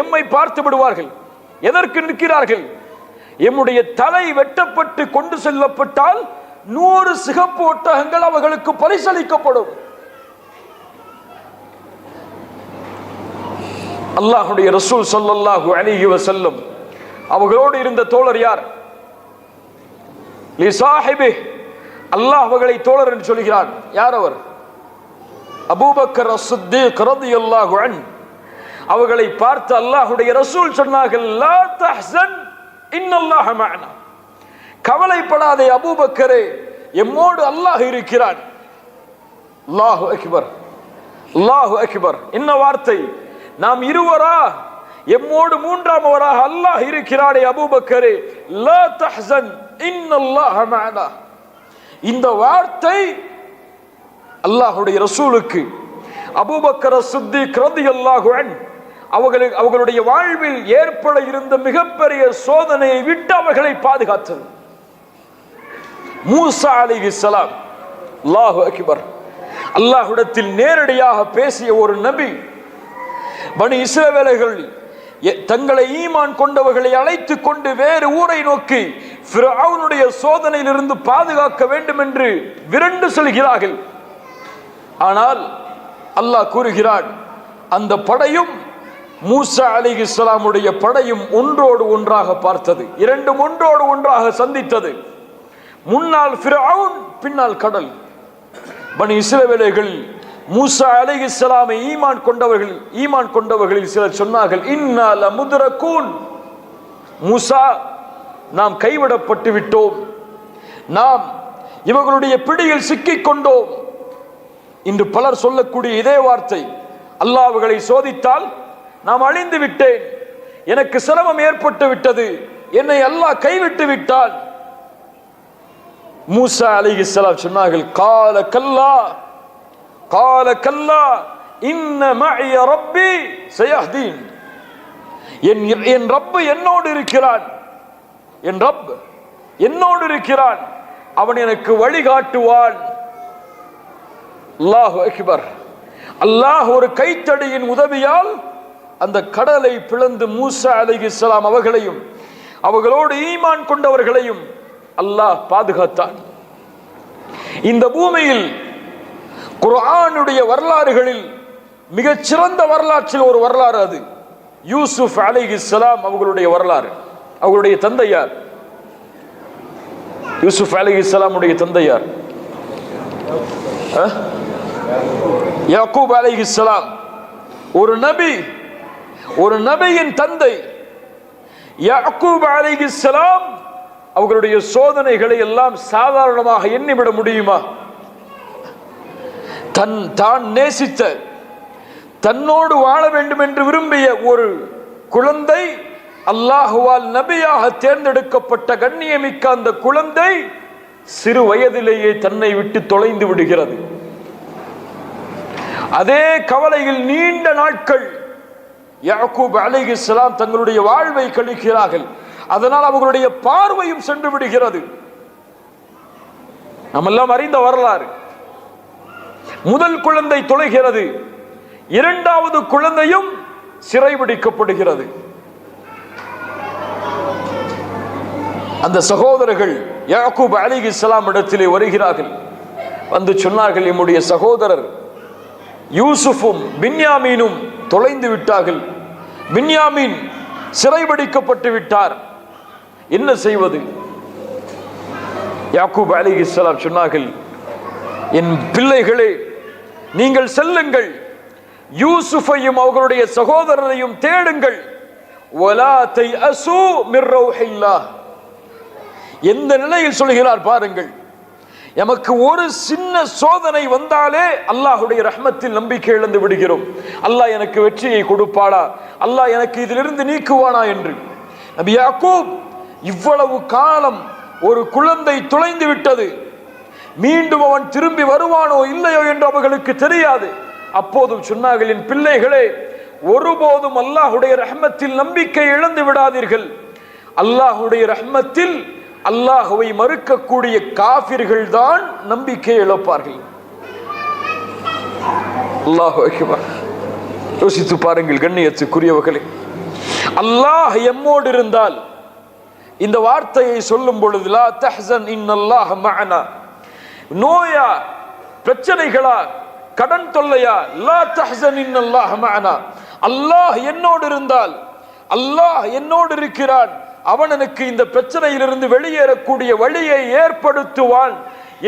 எம்மை பார்த்து விடுவார்கள். எதற்கு நிற்கிறார்கள்? எம்முடைய தலை வெட்டப்பட்டு கொண்டு செல்லப்பட்டால் 100 சிகப்பு ஒட்டகங்கள் அவர்களுக்கு பரிசளிக்கப்படும். அல்லாஹுடைய ரசூல் ஸல்லல்லாஹு அலைஹி வஸல்லம் அவர்களோடு இருந்த தோழர் யார்? லிசாஹிபி, அல்லாஹ் அவர்களை தோழர் என்று சொல்கிறான். யார் அவர்? அபூபக்கர் அஸ்-சித்தீக் ரலியல்லாஹு அன்ஹு. அவர்களை பார்த்து அல்லாஹுடைய ரசூல் சொன்னார்கள், லா தஹ்ஸன் இன்னல்லாஹ மஅனா. கவலைப்படாதே அபூபக்கரே, எம்மோடு அல்லாஹ் இருக்கிறான். அல்லாஹு அக்பர், அல்லாஹு அக்பர். என்ன வார்த்தை! நாம் இருவரா? எம்மோடு மூன்றாமவராக அல்லாஹ் இருக்கிறானே அபூபக்கரே, லா தஹ்ஸன் இன்னல்லாஹ மஅனா. இந்த வார்த்தை அல்லாஹ்வுடைய ரசூலுக்கு அபூபக்கர் அஸ்-சித்தீக் ரலியல்லாஹு அன்ஹு அவர்களுடைய வாழ்வில் ஏற்பட இருந்த மிகப்பெரிய சோதனையை விட்டு அவர்களை பாதுகாத்தது. மூசா அலைஹிஸ்ஸலாம், அல்லாஹு அக்பர், அல்லாஹ்விடத்தில் நேரடியாக பேசிய ஒரு நபி. பனி இஸ்ரவேலர்கள் தங்களை ஈமான் கொண்டவர்களை அழைத்துக் கொண்டு வேறு ஊரை நோக்கி ஃபிரௌனுடைய சோதனையிலிருந்து பாதுகாக்க வேண்டும் என்று விரண்டு செல்கிறார்கள். ஆனால் அல்லாஹ் கூறுகிறான், அந்த படையும் மூசா அலைஹிஸ்ஸலாமுடைய படையும் ஒன்றோடு ஒன்றாக பார்த்தது. இரண்டும் ஒன்றோடு ஒன்றாக சந்தித்தது. முன்னால் ஃபிரௌன், பின்னால் கடல். பனி இஸ்ரவேலர்கள் மூசா அலைஹிஸ்ஸலாமை ஈமான் கொண்டவர்களில் சிலர் சொன்னார்கள், இன்னா லமுத்ரகூன், மூசா, நாம் கைவிடப்பட்டு விட்டோம், நாம் இவர்களுடைய பிடியில் சிக்கிக் கொண்டோம். இன்று பலர் சொல்லக்கூடிய இதே வார்த்தை, அல்லாஹ் அவர்களை சோதித்தால் நாம் அழிந்து விட்டேன், எனக்கு சிரமம் ஏற்பட்டு விட்டது, என்னை அல்லாஹ் கைவிட்டு விட்டான். மூசா அலைஹிஸ்ஸலாம் சொன்னார்கள், கால கல்லா, கால கல்லா இன்ன மஅய ரப்பி சயஹ்தீன். என் ரப்பு என்னோடு இருக்கிறான், என் ரப் என்னோடு இருக்கிறான், அவன் எனக்கு வழிகாட்டுவான். அல்லாஹு அக்பர். அல்லாஹ் ஒரு கைத்தடியின் உதவியால் அந்த கடலை பிளந்து மூசா அலைஹிஸ்ஸலாம் அவர்களையும் அவர்களோடு ஈமான் கொண்டவர்களையும் அல்லாஹ் பாதுகாத்தான். இந்த பூமியில் குர்ஆனுடைய வரலாறுகளில் மிகச் சிறந்த வரலாற்றில் ஒரு வரலாறு அது யூசுப் அலைஹிஸ்ஸலாம் அவர்களுடைய வரலாறு. அவர்களுடைய தந்தையார் யூசுப் அலைஹிஸ்ஸலாம் உடைய தந்தையார் யாக்கூப் அலைஹிஸ்ஸலாம், ஒரு நபி, ஒரு நபியின் தந்தை. யாக்கூப் அலைஹிஸ்ஸலாம் அவர்களுடைய சோதனைகளை எல்லாம் சாதாரணமாக எண்ணிவிட முடியுமா? தான் நேசித்த, தன்னோடு வாழ வேண்டும் என்று விரும்பிய ஒரு குழந்தை, அல்லாஹுவால் நபியாக தேர்ந்தெடுக்கப்பட்ட கண்ணியமிக்க அந்த குழந்தை சிறு வயதிலேயே தன்னை விட்டு தொலைந்து விடுகிறது. அதே கவலையில் நீண்ட நாட்கள் யாக்கூப் அலைஹிஸ்ஸலாம் தங்களுடைய வாழ்வை கழிக்கிறார்கள். அதனால் அவர்களுடைய பார்வையும் சென்று விடுகிறது. நாம் எல்லாம் அறிந்த வரலாறு. முதல் குழந்தை தொலைகிறது, இரண்டாவது குழந்தையும் சிறைபிடிக்கப்படுகிறது. அந்த சகோதரர்கள் யாக்கூப் அலைஹிஸ்ஸலாம் இடத்திலே வருகிறார்கள். வந்து சொன்னார்கள், நம்முடைய சகோதரர் யூசுஃபும் பின்யாமீனும் தொலைந்து விட்டார்கள், பின்யாமீன் சிறைபிடிக்கப்பட்டு விட்டார், என்ன செய்வது? யாக்கூப் அலைஹிஸ்ஸலாம் சொன்னார்கள், என் பிள்ளைகளே, நீங்கள் செல்லுங்கள், யூசுஃபையும் அவர்களுடைய சகோதரரையும் தேடுங்கள். வலா தைஅஸூ மிர் ரௌஹில்லாஹ். எந்த நிலையில் சொல்கிறார் பாருங்கள். எமக்கு ஒரு சின்ன சோதனை வந்தாலே அல்லாஹ்வுடைய ரஹ்மத்தில் நம்பிக்கை இழந்து விடுகிறோம். அல்லாஹ் எனக்கு வெற்றியை கொடுப்பானா, அல்லாஹ் எனக்கு இதிலிருந்து நீக்குவானா என்று. நபி யாக்கூப் இவ்வளவு காலம் ஒரு குழந்தை தொலைந்து விட்டது, மீண்டும் அவன் திரும்பி வருவானோ இல்லையோ என்று அவர்களுக்கு தெரியாது. அப்போதும் சொன்னார்கள், என் பிள்ளைகளே, ஒருபோதும் அல்லாஹுடைய ரஹ்மத்தில் நம்பிக்கை இழந்து விடாதீர்கள். அல்லாஹுடைய ரஹ்மத்தில் அல்லாஹுவை மறுக்கக்கூடிய காஃபிர்கள் தான் நம்பிக்கை இழப்பார்கள். அல்லாஹு அக்பர். யோசித்து பாருங்கள் கண்ணியத்துக்குரியவர்களே, அல்லாஹ் எம்மோடு இருந்தால் இந்த வார்த்தையை சொல்லும் பொழுது லா தஹ்சன் இன்னல்லாஹ மஅனா, நோயா, பிரச்சனைகளா, கடன் தொல்லையா, லா தஹ்சன் இன்னல்லாஹ மஅனா, அல்லாஹ் என்னோடு இருந்தால், அல்லாஹ் என்னோடு இருக்கிறான், அவன் எனக்கு இந்த பிரச்சனையிலிருந்து வெளியேறக்கூடிய வழியை ஏற்படுத்துவான்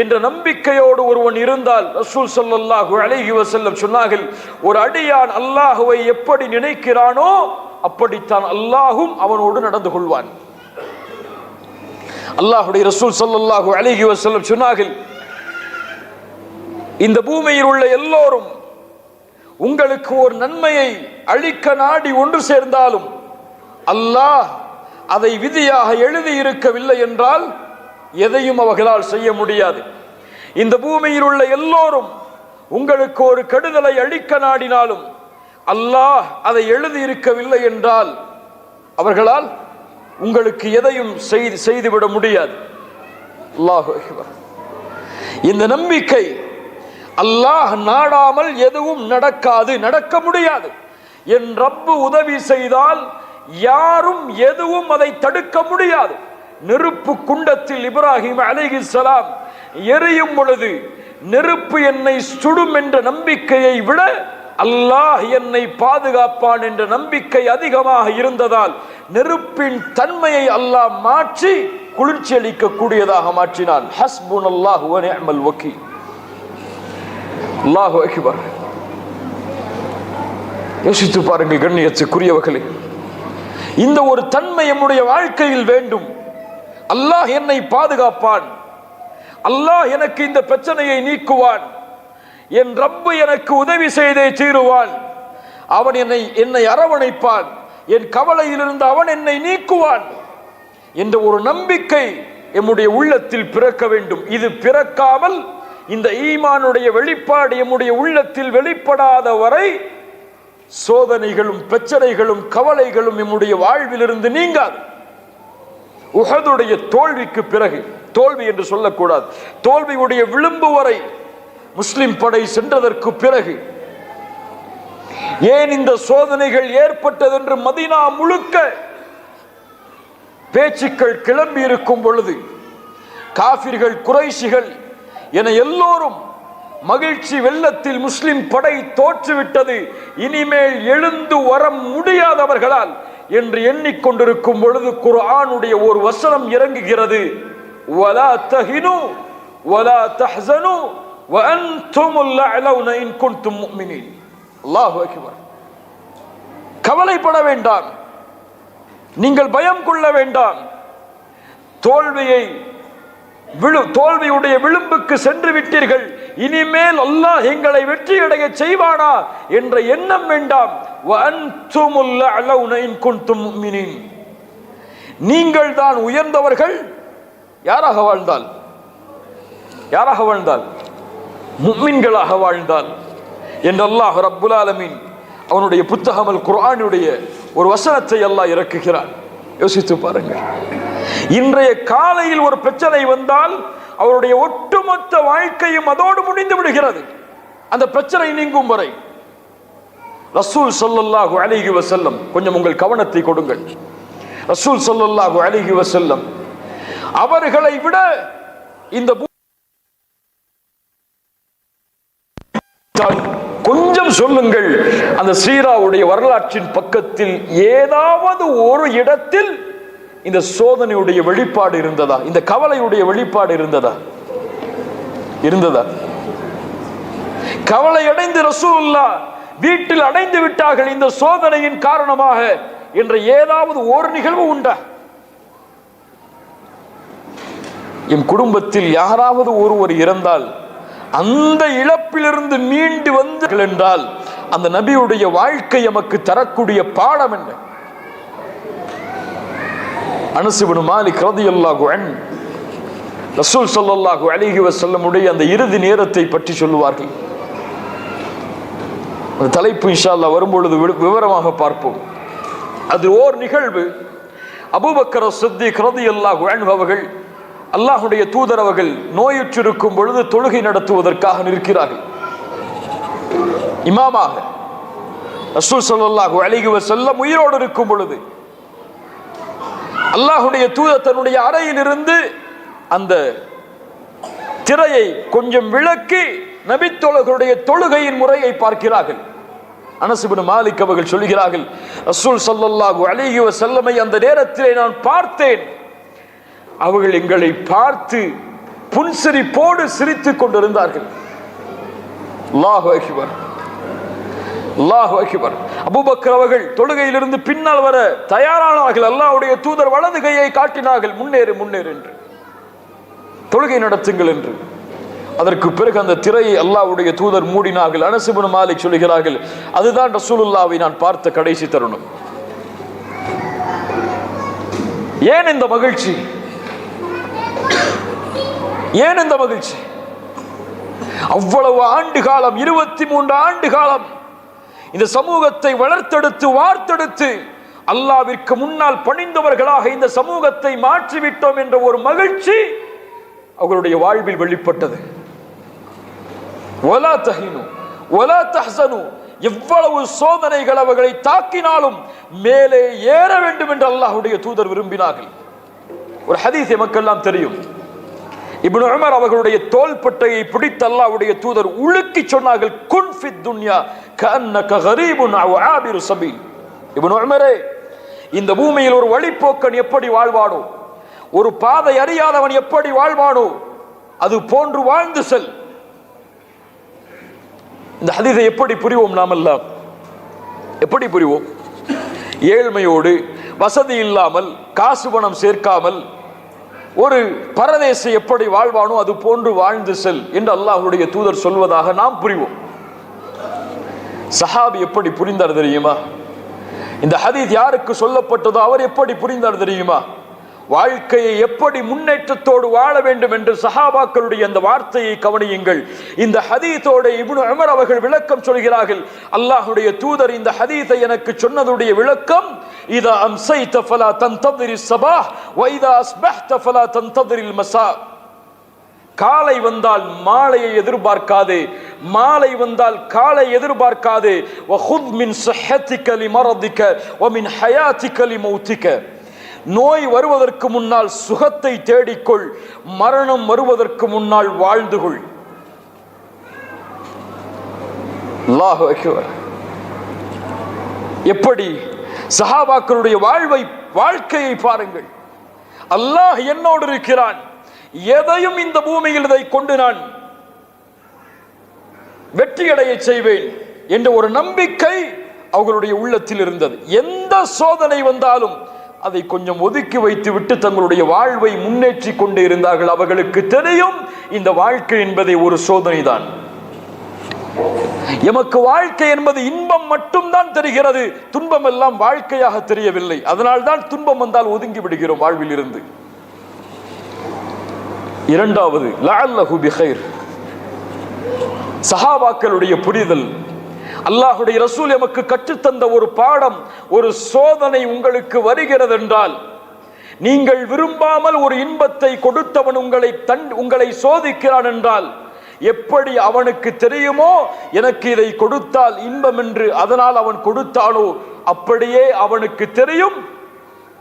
என்ற நம்பிக்கையோடு ஒருவன் இருந்தால், ரசூல் ஸல்லல்லாஹு அலைஹி வஸல்லம் சொன்னார்கள், ஒரு அடியான் அல்லாஹுவை எப்படி நினைக்கிறானோ அப்படித்தான் அல்லாஹும் அவனோடு நடந்து கொள்வான். அல்லாஹுடைய ரசூல் ஸல்லல்லாஹு அலைஹி வஸல்லம் சொன்னார்கள், இந்த பூமியில் உள்ள எல்லோரும் உங்களுக்கு ஒரு நன்மையை அளிக்க நாடி ஒன்று சேர்ந்தாலும் அல்லாஹ் அதை விதியாக எழுதி இருக்கவில்லை என்றால் எதையும் அவர்களால் செய்ய முடியாது. இந்த பூமியில் உள்ள எல்லோரும் உங்களுக்கு ஒரு கெடுதலை அளிக்க நாடினாலும் அல்லாஹ் அதை எழுதி இருக்கவில்லை என்றால் அவர்களால் உங்களுக்கு எதையும் செய்துவிட முடியாது. அல்லாஹு அக்பர். இந்த நம்பிக்கை, அல்லாஹ் நாடாமல் எதுவும் நடக்காது, நடக்க முடியாது. என் ரப்பு உதவி செய்தால் யாரும் எதுவும் அதை தடுக்க முடியாது. நெருப்பு குண்டத்தில் இப்ராஹிம் அலைஹிஸ்ஸலாம் எரியும் பொழுது நெருப்பு என்னை சுடும் என்ற நம்பிக்கையை விட அல்லாஹ் என்னை பாதுகாப்பான் என்ற நம்பிக்கை அதிகமாக இருந்ததால் நெருப்பின் தன்மையை அல்லாஹ் மாற்றி குளிர்ச்சி அளிக்க கூடியதாக மாற்றினான். ஹஸ்புனல்லாஹு வ நிஅமல் வக்கீல். அல்லாஹு அக்பர். யோசித்து பாருங்கள் கண்ணியத்துக்குரியவர்களே, இந்த ஒரு தன்மை நம்முடைய வாழ்க்கையில் வேண்டும். அல்லாஹ் என்னை பாதுகாப்பான், அல்லாஹ் எனக்கு இந்த பிரச்சனையை நீக்குவான், என் ரப்பு எனக்கு உதவி செய்தே தீருவான், அவன் என்னை அரவணைப்பான், என் கவலையிலிருந்து அவன் என்னை நீக்குவான் என்ற ஒரு நம்பிக்கை எம்முடைய உள்ளத்தில் பிறக்க வேண்டும். இது பிறக்காமல் இந்த ஈமானுடைய வெளிப்பாடு எம்முடைய உள்ளத்தில் வெளிப்படாத வரை சோதனைகளும் பிரச்சனைகளும் கவலைகளும் எம்முடைய வாழ்விலிருந்து நீங்காது. உஹதுடைய தோல்விக்கு பிறகு, தோல்வி என்று சொல்லக்கூடாது, தோல்வியுடைய விளிம்பு வரை முஸ்லிம் படை சென்றதற்கு பிறகு ஏன் இந்த சோதனைகள் ஏற்பட்டது என்று மதீனா முழுக்க பேச்சுக்கள் கிளம்பி இருக்கும் பொழுது காஃபிர்கள், குறைஷிகள் என எல்லோரும் மகிழ்ச்சி வெள்ளத்தில் முஸ்லிம் படை தோற்றுவிட்டது, இனிமேல் எழுந்து வர முடியாதவர்களால் என்று எண்ணிக்கொண்டிருக்கும் பொழுது குர்ஆனுடைய ஒரு வசனம் இறங்குகிறது. வலா தஹினு வலா தஹ்ஸனு வ அன்துமுல் அலௌன இன் குன்தும் முஃமினீன். அல்லாஹு அக்பர். கவலைப்பட வேண்டாம், நீங்கள் பயம் கொள்ள வேண்டாம், தோல்வியுடைய விளிம்புக்கு சென்று விட்டீர்கள், இனிமேல் அல்லாஹ் எங்களை வெற்றியடைய செய்வானா என்ற எண்ணம் வேண்டாம். நீங்கள் தான் உயர்ந்தவர்கள். யாராக வாழ்ந்தால், யாராக வாழ்ந்தால், முஃமின்களாக வாழ்ந்தால் என்று அல்லாஹ் ரப்புல் ஆலமீன் அவனுடைய புத்தகம் அல் குர்ஆனுடைய ஒரு வசனத்தை அல்லாஹ் இறக்குகிறான். யோசித்து பாருங்கள். இன்றைய காலையில் ஒரு பிரச்சனை வந்தால் அவருடைய ஒட்டுமொத்த வாழ்க்கையும் அதோடு முடிந்து விடுகிறது. அந்த பிரச்சனை நீங்கும் வரை ரசூல் ஸல்லல்லாஹு அலைஹி வஸல்லம், கொஞ்சம் உங்கள் கவனத்தை கொடுங்கள், ரசூல் ஸல்லல்லாஹு அலைஹி வஸல்லம் அவர்களை விட இந்த கொஞ்சம் சொல்லுங்கள், அந்த சீராவுடைய வரலாற்றின் பக்கத்தில் ஏதாவது ஒரு இடத்தில் இந்த சோதனையுடைய வெளிப்பாடு இருந்ததா? இந்த கவலையுடைய வெளிப்பாடு இருந்ததா? கவலை அடைந்து ரசூலுல்லாஹ் வீட்டில் அடைந்து விட்டார்கள் இந்த சோதனையின் காரணமாக என்ற ஏதாவது ஒரு நிகழ்வு உண்டா? என் குடும்பத்தில் யாராவது ஒருவர் இறந்தால் அந்த இழப்பிலிருந்து மீண்டு வந்தார்கள் என்றால் அந்த நபியுடைய வாழ்க்கை நமக்கு தரக்கூடிய பாடம் என்ன? அனஸ் இப்னு மாலிக் ரலியல்லாஹு அன்ஹு ரசூல் ஸல்லல்லாஹு அலைஹி வஸல்லம் உடைய அந்த இறுதி நேரத்தை பற்றி சொல்லுவார்கள். அந்த தலைப்பு இன்ஷா அல்லாஹ் வரும்பொழுது விவரமாக பார்ப்போம். அது ஓர் நிகழ்வு. அபூபக்கர் சித்திக் ரலியல்லாஹு அன்ஹு அவர்கள் அல்லாஹ்வுடைய தூதர் அவர்கள் நோயுற்றிருக்கும் பொழுது தொழுகை நடத்துவதற்காக நிற்கிறார்கள். இமாமாக ரசூல் ஸல்லல்லாஹு அலைஹி வஸல்லம் உயிரோடு இருக்கும் பொழுது அல்லாஹ்வுடைய தூதர் தன்னுடைய அறையிலிருந்து அந்த திரையை கொஞ்சம் விலக்கி நபித்தோழர்களுடைய தொழுகையின் முறையை பார்க்கிறார்கள். அனஸ் இப்னு மாலிக் அவர்கள் சொல்கிறார்கள், ரசூல் ஸல்லல்லாஹு அலைஹி வஸல்லமை அந்த நேரத்திலே நான் பார்த்தேன். அவர்கள் எங்களை பார்த்து புன்சிரிப்போடு சிரித்துக் கொண்டிருந்தார்கள். அல்லாஹு அக்பர், அல்லாஹு அக்பர். அபூபக்கர் அவர்கள் தொழுகையிலிருந்து பின்னால் வர தயாரானார்கள். அல்லாஹ்வுடைய தூதர் வலது கையை காட்டினார்கள், முன்னேறு முன்னேறு என்று, தொழுகை நடத்துங்கள் என்று. அதற்கு பிறகு அந்த திரையை அல்லாஹ்வுடைய தூதர் மூடினார்கள். அனஸ் இப்னு மாலிக் சொல்கிறார்கள், அதுதான் ரசூலுல்லாஹ்வை நான் பார்த்த கடைசி தருணம். ஏன் இந்த மகிழ்ச்சி? ஏன் இந்த மகிழ்ச்சி? அவ்வளவு ஆண்டு காலம், 23 ஆண்டு காலம் இந்த சமூகத்தை வளர்த்தெடுத்து வார்த்தெடுத்து அல்லாஹ்விற்கு முன்னால் பணிந்தவர்களாக இந்த சமூகத்தை மாற்றிவிட்டோம் என்ற ஒரு மகிழ்ச்சி அவர்களுடைய வாழ்வில் வெளிப்பட்டது. வலா தஹினு வலா தஹ்சனு, எவ்வளவு சோதனைகள் அவர்களை தாக்கினாலும் மேலே ஏற வேண்டும் என்று அல்லாஹ்வுடைய தூதர் விரும்பினார்கள். ஒரு ஹதீஸ் எமக்கெல்லாம் தெரியும். இப்னு உமர் அவர்களுடைய தோள்பட்டையை பிடித்து அல்லாஹ்வுடைய தூதர் உலுக்கி சொன்னார்கள், குன் ஃபித் துன்யா கஅன்னக கரீபுன் அவ் ஆபிரு சபீல். இப்னு உமரே, இந்த பூமியில் ஒரு வழிப்போக்கன் எப்படி வாழ்வானோ, ஒரு பாதை அறியாதவன் எப்படி வாழ்வானோ, அது போன்று வாழ்ந்து செல். இந்த ஹதீஸை எப்படி புரிவோம்? நாம் எல்லாம் எப்படி புரிவோம்? ஏழ்மையோடு, வசதி இல்லாமல், காசு பணம் சேர்க்காமல் ஒரு பரதேசி எப்படி வாழ்வானோ அது போன்று வாழ்ந்து செல் என்று அல்லாஹ்வுடைய தூதர் சொல்வதாக நாம் புரிவோம். சஹாபி எப்படி புரிந்தார் தெரியுமா? இந்த ஹதீஸ் யாருக்கு சொல்லப்பட்டதோ அவர் எப்படி புரிந்தார் தெரியுமா? வாழ்க்கையை எப்படி முன்னேற்றத்தோடு வாழ வேண்டும் என்று சஹாபாக்களுடைய அந்த வார்த்தையை கவனியுங்கள். இந்த ஹதீஸோட இப்னு உமர் அவர்கள் விளக்கம் சொல்கிறார்கள். அல்லாஹ்வுடைய தூதர் இந்த ஹதீஸை எனக்கு சொன்னதுடைய விளக்கம், இதா அம்சைத ஃபலா தன்ததிரி ஸபாஹ் வ இதா அஸ்பஹ்த ஃபலா தன்ததிரில் மஸா. காலை வந்தால் மாலையை எதிர்பார்க்காதே, மாலை வந்தால் காலை எதிர்பார்க்காதே. வ குத் மின் ஸஹ்ஹதிக லிமரதிக வ மின் ஹயாதிக லிமௌதிக. நோய் வருவதற்கு முன்னால் சுகத்தை தேடிக்கொள், மரணம் வருவதற்கு முன்னால் வாழ்ந்து கொள். அல்லாஹு அக்பர். எப்படி சஹாபாக்களுடைய வாழ்க்கையை பாருங்கள். அல்லாஹ் என்னோடு இருக்கிறான், எதையும் இந்த பூமியில் இதை கொண்டு நான் வெற்றியடைய செய்வேன் என்ற ஒரு நம்பிக்கை அவர்களுடைய உள்ளத்தில் இருந்தது. எந்த சோதனை வந்தாலும் அதை கொஞ்சம் ஒதுக்கி வைத்து விட்டு தங்களுடைய வாழ்வை முன்னேற்றி கொண்டு இருந்தார்கள். அவர்களுக்கு தெரியும் இந்த வாழ்க்கை என்பதை ஒரு சோதனை தான். எமக்கு வாழ்க்கை என்பது இன்பம் மட்டும்தான் தெரிகிறது, துன்பம் எல்லாம் வாழ்க்கையாக தெரியவில்லை. அதனால்தான் துன்பம் வந்தால் ஒதுங்கி விடுகிறோம் வாழ்வில் இருந்து. இரண்டாவது, லஅல்லஹு பிகைர். சஹாபாக்களுடைய புரிதல், அல்லாஹ்வுடைய ரசூல் எமக்கு கற்றுத்தந்த ஒரு பாடம். ஒரு சோதனை உங்களுக்கு வருகிறது என்றால், நீங்கள் விரும்பாமல் ஒரு இன்பத்தை கொடுத்தவன் உங்களை சோதிக்கிறான் என்றால், எப்படி அவனுக்கு தெரியுமோ எனக்கு இதை கொடுத்தால் இன்பம் என்று, அதனால் அவன் கொடுத்தானோ அப்படியே அவனுக்கு தெரியும்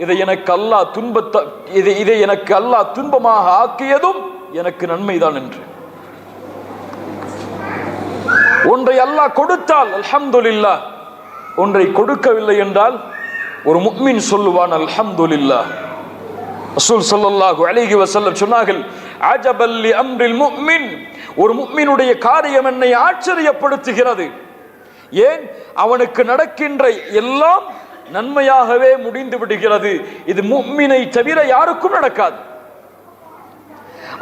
இதை எனக்கு அல்லாஹ் துன்பமாக ஆக்கியதும் எனக்கு நன்மைதான் என்று. ஒன்றை அல்லாஹ் கொடுத்தால் அல்ஹம்துலில்லாஹ், ஒன்றை கொடுக்கவில்லை என்றால் ஒரு முஃமின் சொல்லுவான் அல்ஹம்துலில்லாஹ். ரசூல் ஸல்லல்லாஹு அலைஹி வஸல்லம் சொன்னார்கள், அஜபல் லி அம்ரில் முஃமின். ஒரு முஃமினுடைய காரியம் என்னை ஆச்சரியப்படுத்துகிறது. ஏன்? அவனுக்கு நடக்கின்ற எல்லாம் நன்மையாகவே முடிந்து விடுகிறது. இது முஃமினை தவிர யாருக்கும் நடக்காது.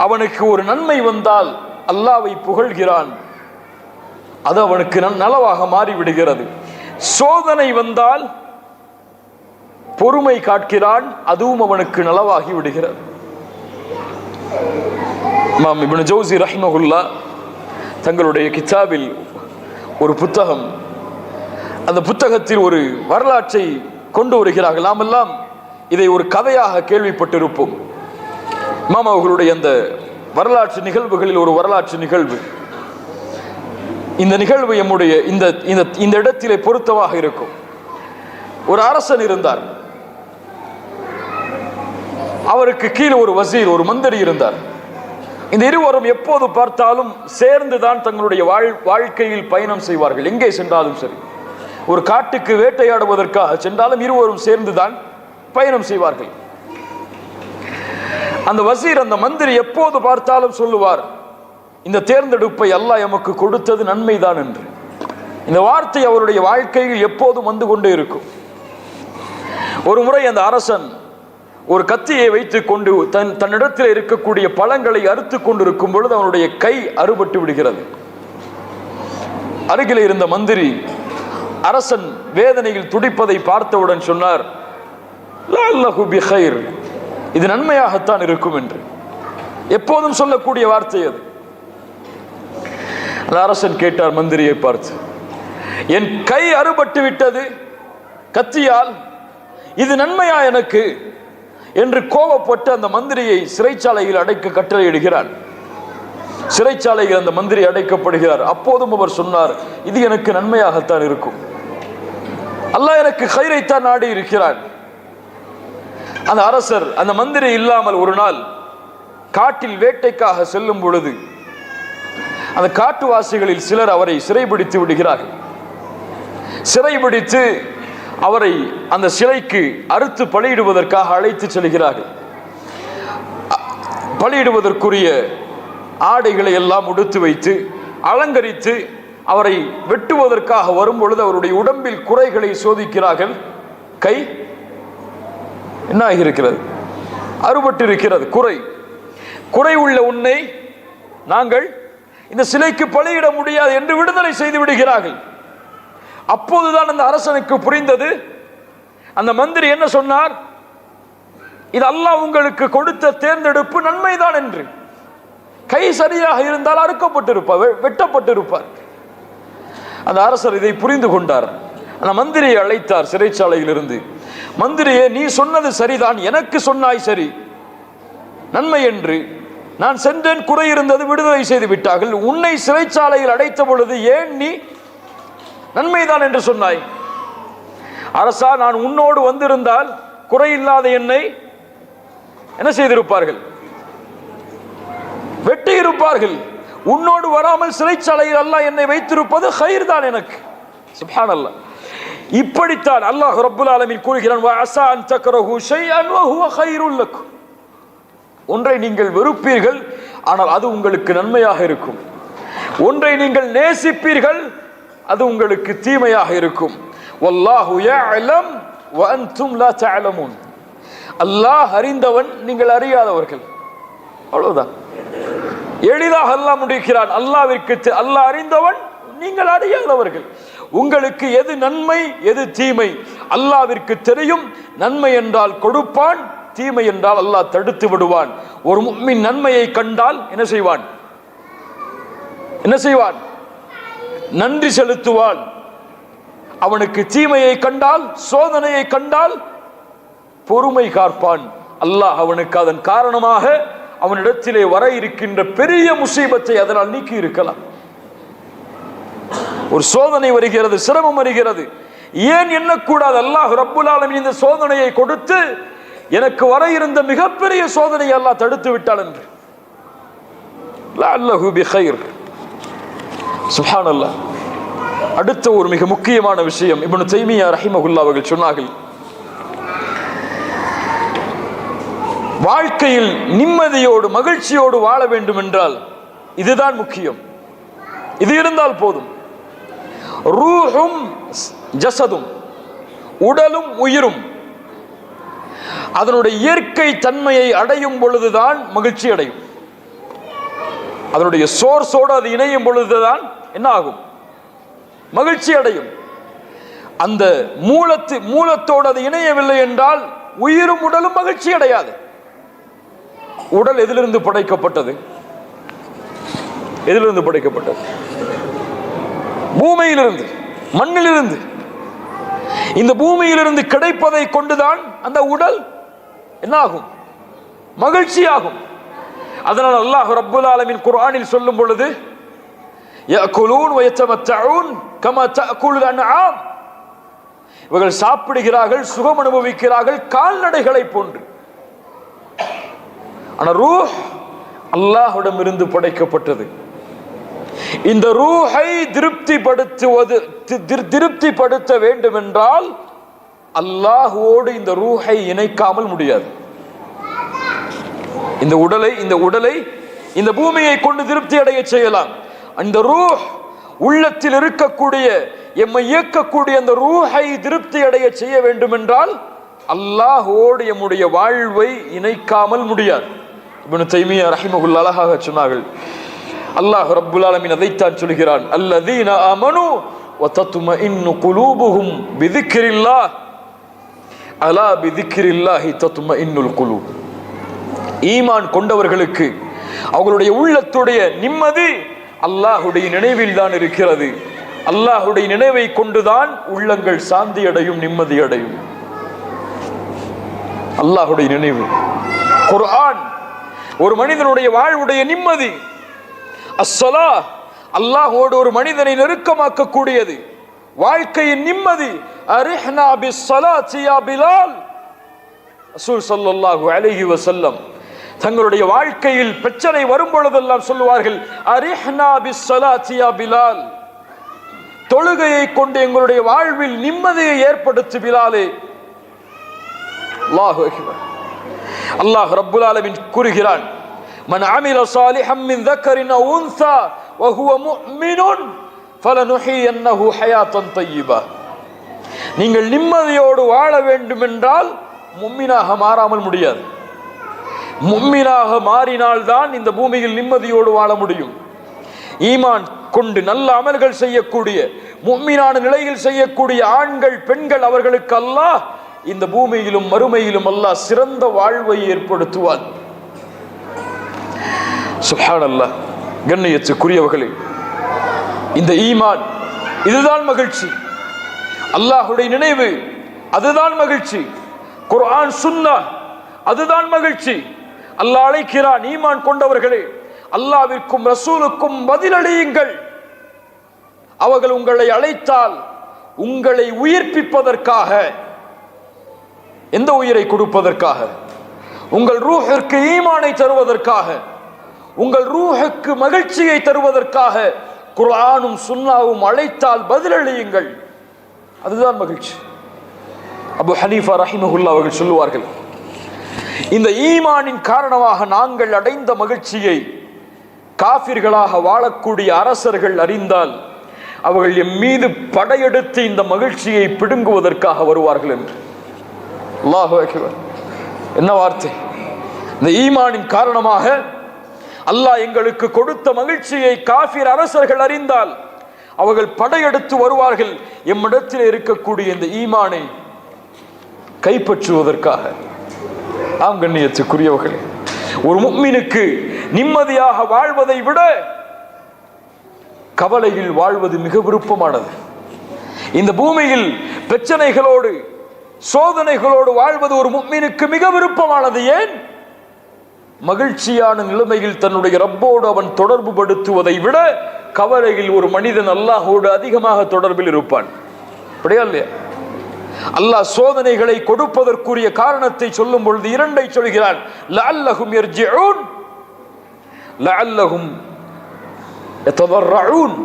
அவனுக்கு ஒரு நன்மை வந்தால் அல்லாஹ்வை புகழ்கிறான், அது அவனுக்கு நலவாக மாறிவிடுகிறது. சோதனை வந்தால் பொறுமை காட்கிறான், அதுவும் அவனுக்கு நலவாகி விடுகிறது. இமாம் இப்னு ஜௌசி ரஹிமஹுல்லா தங்களுடைய கிதாபில் ஒரு புத்தகம், அந்த புத்தகத்தில் ஒரு வரலாற்றை கொண்டு வருகிறார்கள். நாமெல்லாம் இதை ஒரு கதையாக கேள்விப்பட்டிருப்போம். இமாம் அவர்களுடைய அந்த வரலாற்று நிகழ்வுகளில் ஒரு வரலாற்று நிகழ்வு. இந்த நிகழ்வு நம்முடைய இந்த இடத்திலே பொருத்தமாக இருக்கும். ஒரு அரசன் இருந்தார். அவருக்கு கீழே ஒரு வசீர், ஒரு மந்திரி இருந்தார். இந்த இருவரும் எப்போது பார்த்தாலும் சேர்ந்துதான் தங்களுடைய வாழ்க்கையில் பயணம் செய்வார்கள். எங்கே சென்றாலும் சரி, ஒரு காட்டுக்கு வேட்டையாடுவதற்காக சென்றாலும் இருவரும் சேர்ந்துதான் பயணம் செய்வார்கள். அந்த வசீர், அந்த மந்திரி எப்போது பார்த்தாலும் சொல்லுவார், இந்த தேர்ந்தெடுப்பை அல்லாஹ் எமக்கு கொடுத்தது நன்மைதான் என்று. இந்த வார்த்தை அவருடைய வாழ்க்கையில் எப்போதும் வந்து கொண்டே இருக்கும். ஒரு முறை அந்த அரசன் ஒரு கத்தியை வைத்துக் கொண்டு தன்னிடத்தில் இருக்கக்கூடிய பழங்களை அறுத்து கொண்டிருக்கும் பொழுது அவனுடைய கை அறுபட்டு விடுகிறது. அருகில் இருந்த மந்திரி அரசன் வேதனையில் துடிப்பதை பார்த்தவுடன் சொன்னார், லஅல்லஹு பிகைர், இது நன்மையாகத்தான் இருக்கும் என்று. எப்போதும் சொல்லக்கூடிய வார்த்தை அது. அந்த அரசன் கேட்டார் மந்திரியை பார்த்து, என் கை அறுபட்டு விட்டது கத்தியால், இது நன்மையா எனக்கு என்று கோபப்பட்டு அந்த மந்திரியை சிறைச்சாலையில் அடைக்க கட்டளையிடுகிறார். சிறைச்சாலையில் அந்த மந்திரி அடைக்கப்படுகிறார். அப்போதும் அவர் சொன்னார், இது எனக்கு நன்மையாகத்தான் இருக்கும், அல்லாஹ் எனக்கு கைரைத்தான் நாடி இருக்கிறான். அந்த அரசர் அந்த மந்திரி இல்லாமல் ஒரு நாள் காட்டில் வேட்டைக்காக செல்லும் பொழுது அந்த காட்டுவாசிகளில் சிலர் அவரை சிறைபிடித்து விடுகிறார்கள். சிறைபிடித்து அவரை அந்த சிலைக்கு அறுத்து பலியிடுவதற்காக அழைத்து செல்கிறார்கள். பலியிடுவதற்குரிய ஆடைகளை எல்லாம் உடுத்து வைத்து அலங்கரித்து அவரை வெட்டுவதற்காக வரும் பொழுது அவருடைய உடம்பில் குறைகளை சோதிக்கிறார்கள். கை என்ன ஆகியிருக்கிறது? அறுபட்டு இருக்கிறது. குறை உள்ள உன்னை நாங்கள் இந்த சிலைக்கு பலியிட முடியாது என்று விடுதலை செய்து விடுகிறார்கள். அப்போதுதான் அந்த அரசனுக்கு புரிந்தது, அந்த மந்திரி என்ன சொன்னார், இது அல்லாஹ் உங்களுக்கு கொடுத்த தேர்ந்தெடுப்பு நன்மைதான் என்று. கை சரியாக இருந்தால் அறுக்கப்பட்டிருப்பார், வெட்டப்பட்டிருப்பார். அந்த அரசர் இதை புரிந்து கொண்டார். அந்த மந்திரியை அழைத்தார் சிறைச்சாலையில் இருந்து. மந்திரியே, நீ சொன்னது சரிதான், எனக்கு சொன்னாய் சரி, நன்மை என்று. நான் சென்றேன், குறை இருந்தது, விடுதலை செய்து விட்டார்கள். உன்னை சிறைச்சாலையில் அடைத்த பொழுது ஏன் நீ நன்மைதான் என்று சொன்னாய்? அரசா, நான் உன்னோடு வந்திருந்தால் குறையில்லாத என்னை என்ன செய்திருப்பார்கள்? வெட்டி இருப்பார்கள். உன்னோடு வராமல் சிறைச்சாலையில் அல்லாஹ் என்னை வைத்திருப்பது கைர் தான் எனக்கு. சுப்ஹானல்லாஹ். இப்படித்தான் அல்லாஹ் ரப்புல் ஆலமீன் கூறுகிறான், வஅஸா அன் தக்ரஹு ஷைஅன் வஹுவ கைருல் லக்கும். ஒன்றை நீங்கள் வெறுப்பீர்கள், ஆனால் அது உங்களுக்கு நன்மையாக இருக்கும். ஒன்றை நீங்கள் நேசிப்பீர்கள், அது உங்களுக்கு தீமையாக இருக்கும். வல்லாஹு யஅலம் வ அன்தும் லா தஅலமூன். அல்லாஹ் அறிந்தவன், நீங்கள் அறியாதவர்கள். அவ்வளவுதான். எளிதாக அல்லாஹ் முடிக்கிறான். அல்லாஹ் அறிந்தவன், நீங்கள் அறியாதவர்கள். உங்களுக்கு எது நன்மை எது தீமை அல்லாஹ்விற்கு தெரியும். நன்மை என்றால் கொடுப்பான், தீமை என்றால் அல்லாஹ் தடுத்து விடுவான். ஒரு முஃமின் நன்மையை கண்டால் என்ன செய்வான்? நன்றி செலுத்துவான். அவனுக்கு தீமையை கண்டால், சோதனையை கண்டால் பொறுமை காப்பான். அல்லாஹ் அவனுக்கு அதன் காரணமாக அவனிடத்திலே வர இருக்கின்ற பெரிய முசீபத்தை அதனால் நீக்கி இருக்கலாம். ஒரு சோதனை வருகிறது, சிரமம் வருகிறது, ஏன் எண்ணக்கூடாது? அல்லாஹ் ரப்புல் ஆலமீன் இந்த சோதனையை கொடுத்து எனக்கு வர இருந்த மிகப்பெரிய சோதனையை அல்லாஹ் தடுத்து விட்டான் என்று. லஅல்லஹு பிகைர். சுப்ஹானல்லாஹ். அடுத்த ஒரு மிக முக்கியமான விஷயம் இப்னு தைமியா ரஹிமஹுல்லாஹ் அவர்கள் சொன்னார்கள், வாழ்க்கையில் நிம்மதியோடு மகிழ்ச்சியோடு வாழ வேண்டும் என்றால் இதுதான் முக்கியம். இது இருந்தால் போதும். ரூஹும் ஜஸதும், உடலும் உயிரும் அதனுடைய இயற்கை தன்மையை அடையும் பொழுதுதான் மகிழ்ச்சி அடையும். அதனுடைய சோர்ஸோடு அது இணையும் பொழுதுதான் என்ன ஆகும்? மகிழ்ச்சி அடையும். அந்த மூலத்தோடு அது இணையவில்லை என்றால் உயிரும் உடலும் மகிழ்ச்சி அடையாது. உடல் எதிலிருந்து படைக்கப்பட்டது? எதிலிருந்து படைக்கப்பட்டது? பூமியிலிருந்து, மண்ணிலிருந்து. இந்த பூமியிலிருந்து கிடைப்பதை கொண்டுதான் அந்த உடல் என்ன ஆகும்? மகிழ்ச்சியாகும். அதனால் அல்லாஹ் ரப்புல் ஆலமீன் குர்ஆனில் சொல்லும் பொழுது யஅகுலூன் வயதமத்தஊன் கமா தஅகுலுல் அன்ஆம், இவர்கள் சாப்பிடுகிறார்கள், சுகம் அனுபவிக்கிறார்கள் கால்நடைகளை போன்று. ஆனால் ரூஹ் அல்லாஹ்விடமிருந்து படைக்கப்பட்டது. இந்த ரூஹை திருப்திப்படுத்த வேண்டும் என்றால் அல்லாஹ்வோடு இந்த ரூஹை இணைக்காமல் முடியாது. இந்த உடலை இந்த பூமியை கொண்டு திருப்தி அடைய செய்யலாம். அந்த ரூஹ் உள்ளத்தில் இருக்கக்கூடிய எம்மை இயக்கக்கூடிய அந்த ரூஹை திருப்தி அடைய செய்ய வேண்டும் என்றால் அல்லாஹ்வோடு எம்முடைய வாழ்வை இணைக்காமல் முடியாது. இப்னு தைமியா ரஹிமஹுல்லாஹ் அழகாக சொன்னார்கள். அல்லாஹ் ரப்புல் ஆலமீன் அதைத்தான் சொல்கிறான், அல்லதீன ஆமனு வதத்மஇன்னு குலூபுஹும் பிதிக்ரில்லாஹ் அலா பிதிக்ரில்லாஹி தத்மஇன்னுல் குலூப். ஈமான் கொண்டவர்களுக்கு அவர்களுடைய உள்ளத்துடைய நிம்மதி அல்லாஹுடைய நினைவில் தான் இருக்கிறது. அல்லாஹுடைய நினைவை கொண்டுதான் உள்ளங்கள் சாந்தி அடையும், நிம்மதி அடையும். அல்லாஹுடைய நினைவு. குர்ஆன் ஒரு மனிதனுடைய வாழ்வுடைய நிம்மதி. அஸ்ஸலா அல்லாஹ்வோடு ஒரு மனிதனை நெருக்கமாக்கக்கூடியது, வாழ்க்கையின் நிம்மதி. அரிஹ்னா பிஸ்ஸலாத்தி யா பிலால். ரசூல் ஸல்லல்லாஹு அலைஹி வஸல்லம் தங்களுடைய வாழ்க்கையில் பிரச்சனை வரும் பொழுதெல்லாம் சொல்லுவார்கள், அரிஹ்னா பிஸ்ஸலாத்தி யா பிலால், தொழுகையை கொண்டு எங்களுடைய வாழ்வில் நிம்மதியை ஏற்படுத்து பிலாலே. அல்லாஹு அக்பர். அல்லாஹ் ரப்புல் ஆலமீன் கூறுகிறான், மன் அமில சாலிஹம் மின் ذكرٍ أو أنثى وهو مؤمن فلنحيينه حياة طيبة. நீங்கள் நிம்மதியோடு வாழ வேண்டும் என்றால் முஃமினாக மாறாமல் முடியாது. முஃமினாக மாறினால்தான் இந்த பூமியில் நிம்மதியோடு வாழ முடியும். ஈமான் கொண்டு நல்ல அமல்கள் செய்யக்கூடிய, முஃமினான நிலையில் செய்யக்கூடிய ஆண்கள் பெண்கள், அவர்களுக்கு அல்லாஹ் இந்த பூமியிலும் மறுமையிலும் அல்லாஹ் சிறந்த வாழ்வை ஏற்படுத்துவான். சுப்ஹானல்லாஹ். கண்ணியத்துக்குரியவர்களே, இந்த ஈமான் இதுதான் மகிழ்ச்சி. அல்லாஹுடைய நினைவு அதுதான் மகிழ்ச்சி. குர்ஆன் சுன்னah அதுதான் மகிழ்ச்சி. அல்லாஹ் அழைக்கிறான், ஈமான் கொண்டவர்களே, அல்லாஹ்விற்கும் ரசூலுக்கும் பதிலளியுங்கள். அவர்கள் உங்களை அழைத்தால் உங்களை உயிர்ப்பிப்பதற்காக. எந்த உயிரை கொடுப்பதற்காக? உங்கள் ரூஹிற்கு ஈமானை தருவதற்காக, உங்கள் ரூஹுக்கு மகிழ்ச்சியை தருவதற்காக குர்ஆனும் சுன்னாவும் அழைத்தால் பதிலளியுங்கள். அதுதான் மகிழ்ச்சி. அபு ஹனீஃபா ரஹிமஹுல்லாஹ் அவர்கள் சொல்லுவார்கள், இந்த ஈமானின் காரணமாக நாங்கள் அடைந்த மகிழ்ச்சியை காஃபிர்களாக வாழக்கூடிய அரசர்கள் அறிந்தால் அவர்கள் எம் மீது படையெடுத்து இந்த மகிழ்ச்சியை பிடுங்குவதற்காக வருவார்கள் என்று. அல்லாஹு அக்பர். என்ன வார்த்தை! இந்த ஈமானின் காரணமாக அல்லாஹ் எங்களுக்கு கொடுத்த மகிழ்ச்சியை காஃபிர் அரசர்கள் அறிந்தால் அவர்கள் படையெடுத்து வருவார்கள் எம்மிடத்தில் இருக்கக்கூடிய இந்த ஈமானை கைப்பற்றுவதற்காக. ஆம் கண்ணியத்துக்குரியவர்களே, ஒரு முஃமினுக்கு நிம்மதியாக வாழ்வதை விட கவலையில் வாழ்வது மிக விருப்பமானது. இந்த பூமியில் பிரச்சனைகளோடு சோதனைகளோடு வாழ்வது ஒரு முஃமினுக்கு மிக விருப்பமானது. ஏன்? மகிழ்ச்சியான நிலைமையில் தன்னுடைய ரப்போடு அவன் தொடர்பு படுத்துவதை விட கவலையில் ஒரு மனிதன் அல்லாஹோடு அதிகமாக தொடர்பில் இருப்பான். அப்படியா இல்லையா? அல்லாஹ் சோதனைகளை கொடுப்பதற்குரிய காரணத்தை சொல்லும் பொழுது இரண்டை சொல்கிறான். லஅல்லஹும் யர்ஜிஊன், லஅல்லஹும் யததர்ரஊன்.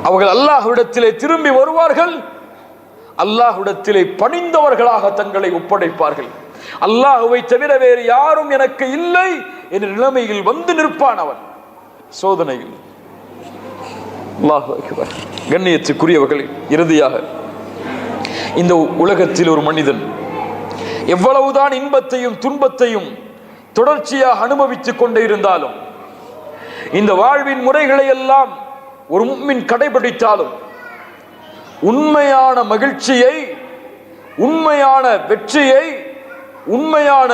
அவர்கள் அல்லாஹ்விடத்திலே திரும்பி வருவார்கள், அல்லாஹ்விடத்திலே பணிந்தவர்களாக தங்களை ஒப்படைப்பார்கள். அல்லாஹ்வை தவிர வேறு யாரும் எனக்கு இல்லை என்ற நிலைமையில் வந்து நிற்பான் அவன் சோதனையில். அல்லாஹு அக்பர். கண்ணியத்துக்குரியவர்களே, இறுதியாக இந்த உலகத்தில் ஒரு மனிதன் எவ்வளவுதான் இன்பத்தையும் துன்பத்தையும் தொடர்ச்சியாக அனுபவித்துக் கொண்டே இருந்தாலும், இந்த வாழ்வின் முறைகளை எல்லாம் ஒரு முஃமின் கடைபிடித்தாலும், உண்மையான மகிழ்ச்சியை, உண்மையான வெற்றியை, உண்மையான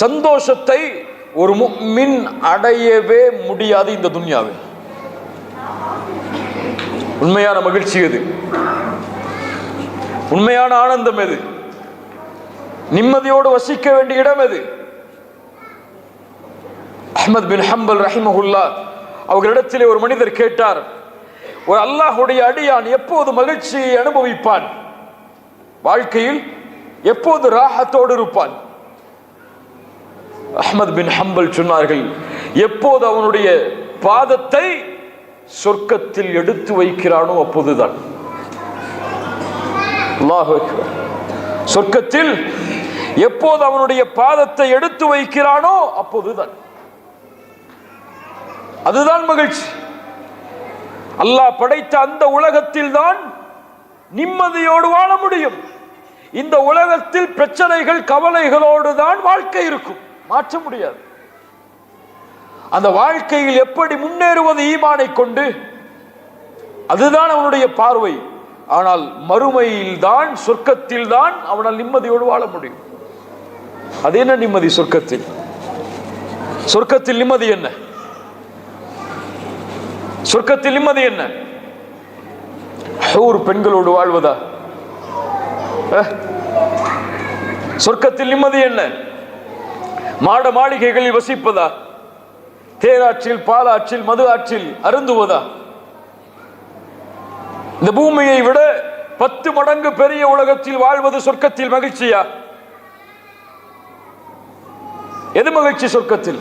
சந்தோஷத்தை ஒரு முஃமின் அடையவே முடியாது இந்த துன்யாவில். உண்மையான மகிழ்ச்சி எது? உண்மையான ஆனந்தம் எது? நிம்மதியோடு வசிக்க வேண்டிய இடம் எது? அஹ்மத் பின் ஹம்பல் ரஹிமஹுல்லா அவர்களிடத்திலே ஒரு மனிதர் கேட்டார், ஒரு அல்லாஹ்வுடைய அடியான் எப்போது மகிழ்ச்சியை அனுபவிப்பான்? வாழ்க்கையில் எப்போது ராஹத்தோடு இருப்பான்? அஹ்மத் பின் ஹம்பல் சொன்னார்கள், எப்போது அவனுடைய பாதத்தை சொர்க்கத்தில் எடுத்து வைக்கிறானோ அப்போதுதான். அல்லாஹ் அக்பர். சொர்க்கத்தில் எப்போது அவனுடைய பாதத்தை எடுத்து வைக்கிறானோ அப்போதுதான். அதுதான் மகிழ்ச்சி. அல்லாஹ் படைத்த அந்த உலகத்தில் தான் நிம்மதியோடு வாழ முடியும். இந்த உலகத்தில் பிரச்சனைகள் கவலைகளோடு தான் வாழ்க்கை இருக்கும், மாற்ற முடியாது. அந்த வாழ்க்கையில் எப்படி முன்னேறுவது ஈமானை கொண்டு, அதுதான் அவனுடைய பார்வை. ஆனால் மறுமையில் தான், சொர்க்கத்தில் தான் அவனால் நிம்மதியோடு வாழ முடியும். அது என்ன நிம்மதி? சொர்க்கத்தில் சொர்க்கத்தில் நிம்மதி என்ன? சொர்க்கத்தில் நிம்மதி என்ன? ஹூர் பெண்களோடு வாழ்வதா? சொர்க்கத்தில் நிம்மதி என்ன? மாட மாளிகைகளில் வசிப்பதா? தேராற்றில், பாலாற்றில், மது ஆற்றில் அருந்துவதா? இந்த பூமியை விட 10 மடங்கு பெரிய உலகத்தில் வாழ்வது சொர்க்கத்தில் மகிழ்ச்சியா? எது மகிழ்ச்சி சொர்க்கத்தில்?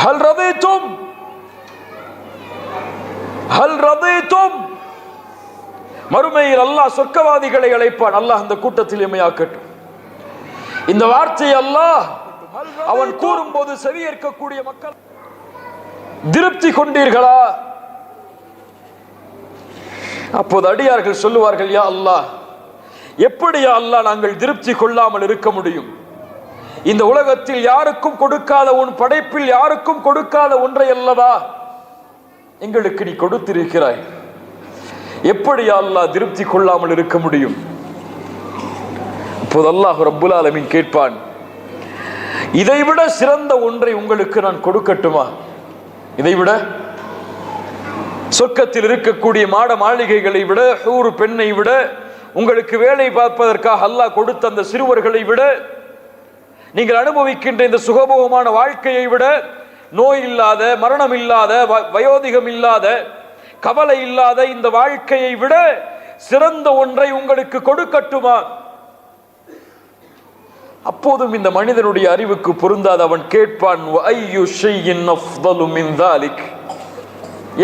ஹல் ரதீதும், ஹல் ரதீதும். மறுமையில் அல்லாஹ் சொர்க்கவாதிகளை அழைப்பான். அல்லாஹ் அந்த கூட்டத்தில் எம்மையாக்கட்டும். இந்த வார்த்தையை அல்லாஹ் அவன் கூறும் போது செவியேற்கக்கூடிய மக்கள், திருப்தி கொண்டீர்களா? அப்போது அடியார்கள் சொல்லுவார்கள், யா அல்லாஹ், எப்படி யா அல்லாஹ் நாங்கள் திருப்தி கொள்ளாமல் இருக்க முடியும்? இந்த உலகத்தில் யாருக்கும் கொடுக்காத, உன் படைப்பில் யாருக்கும் கொடுக்காத ஒன்றை அல்லவா எங்களுக்கு நீ கொடுத்திருக்கிறாய். எப்படி யா அல்லாஹ் திருப்தி கொள்ளாமல் இருக்க முடியும்? அப்போது அல்லாஹ் ரப்புல் ஆலமீன் கேட்பான், இதைவிட சிறந்த ஒன்றை உங்களுக்கு நான் கொடுக்கட்டுமா? இதைவிட, சொர்க்கத்தில் இருக்கக்கூடிய மாட மாளிகைகளை விட, ஹூர் பெண்ணை விட, உங்களுக்கு வேலை பார்ப்பதற்காக அல்லாஹ் கொடுத்த அந்த சிறுவர்களை விட, நீங்கள் அனுபவிக்கின்ற இந்த சுகபோகமான வாழ்க்கையை விட, நோய் இல்லாத, மரணம் இல்லாத, வயோதிகம் இல்லாத, கவலை இல்லாத இந்த வாழ்க்கையை விட சிறந்த ஒன்றை உங்களுக்கு கொடுக்கட்டுமா? அப்போதும் இந்த மனிதனுடைய அறிவுக்கு பொருந்தாத அவன் கேட்பான், ஐயு ஷைஇன் அஃதலு மின் தாலிக்.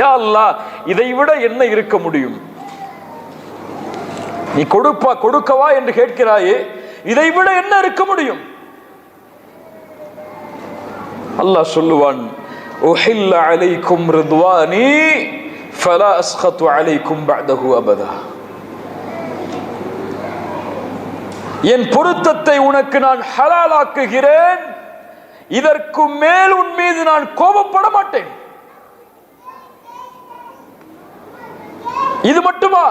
யா அல்லாஹ், இதை விட என்ன இருக்க முடியும்? நீ கொடுக்கவா என்று கேட்கிறாயே, இதை விட என்ன இருக்க முடியும்? அல்லாஹ் சொல்லுவான், உஹில்ல அலைக்கும் ரிதுவானி ஃபலா அஸ்கத்து அலைக்கும் பஅதஹு அபதா. என் பொருத்தத்தை உனக்கு நான் ஹலாலாக்குகிறேன், இதற்கு மேல் உன் மீது நான் கோபப்பட மாட்டேன். இது மட்டுமா?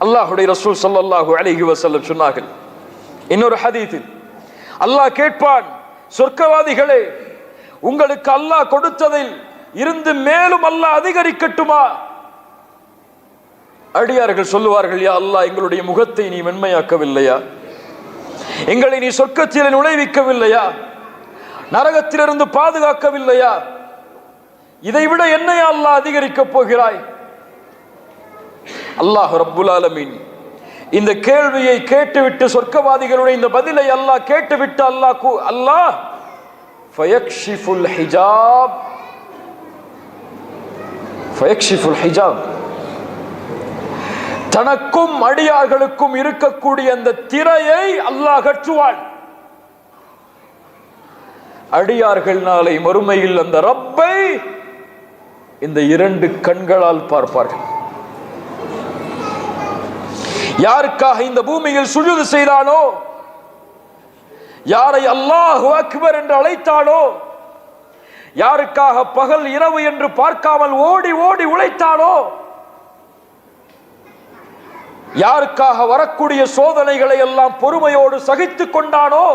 அல்லாஹ்வுடைய ரசூல் ஸல்லல்லாஹு அலைஹி வஸல்லம் சொன்னார்கள் இன்னொரு ஹதீஸில், அல்லாஹ் கேட்பான், சொர்க்கவாதிகளே, உங்களுக்கு அல்லாஹ் கொடுத்ததில் இருந்து மேலும் அல்லாஹ் அதிகரிக்கட்டுமா? அடியார்கள் சொல்லுவார்கள், யா அல்லாஹ், எங்களுடைய முகத்தை நீ மென்மையாக்கவில்லையா? எங்களை நீ சொர்க்கத்தில் நுழைவிக்கவில்லையா? நரகத்திலிருந்து பாதுகாக்கவில்லையா? இதைவிட என்னை அல்லாஹ் அதிகரிக்கப் போகிறாய்? அல்லாஹ் ரப்புல் ஆலமீன் இந்த கேள்வியை கேட்டுவிட்டு, சொர்க்கவாதிகளுடைய இந்த பதிலை அல்லாஹ் கேட்டுவிட்டு, அல்லாஹ் ஃபயக்ஷிஃபுல் ஹிஜாப், ஃபயக்ஷிஃபுல் ஹிஜாப், தனக்கும் அடியார்களுக்கும் இருக்கக்கூடிய அந்த திரையை அல்லாஹ் அகற்றுவான். அடியார்கள் நாளை மறுமையில் அந்த ரப்பை இந்த 2 கண்களால் பார்ப்பார்கள். யாருக்காக இந்த பூமியில் சுஜூது செய்தானோ, யாரை அல்லாஹு அக்பர் என்று அழைத்தானோ, யாருக்காக பகல் இரவு என்று பார்க்காமல் ஓடி ஓடி உழைத்தானோ, யாருக்காக வரக்கூடிய சோதனைகளை எல்லாம் பொறுமையோடு சகித்துக் கொண்டானோ,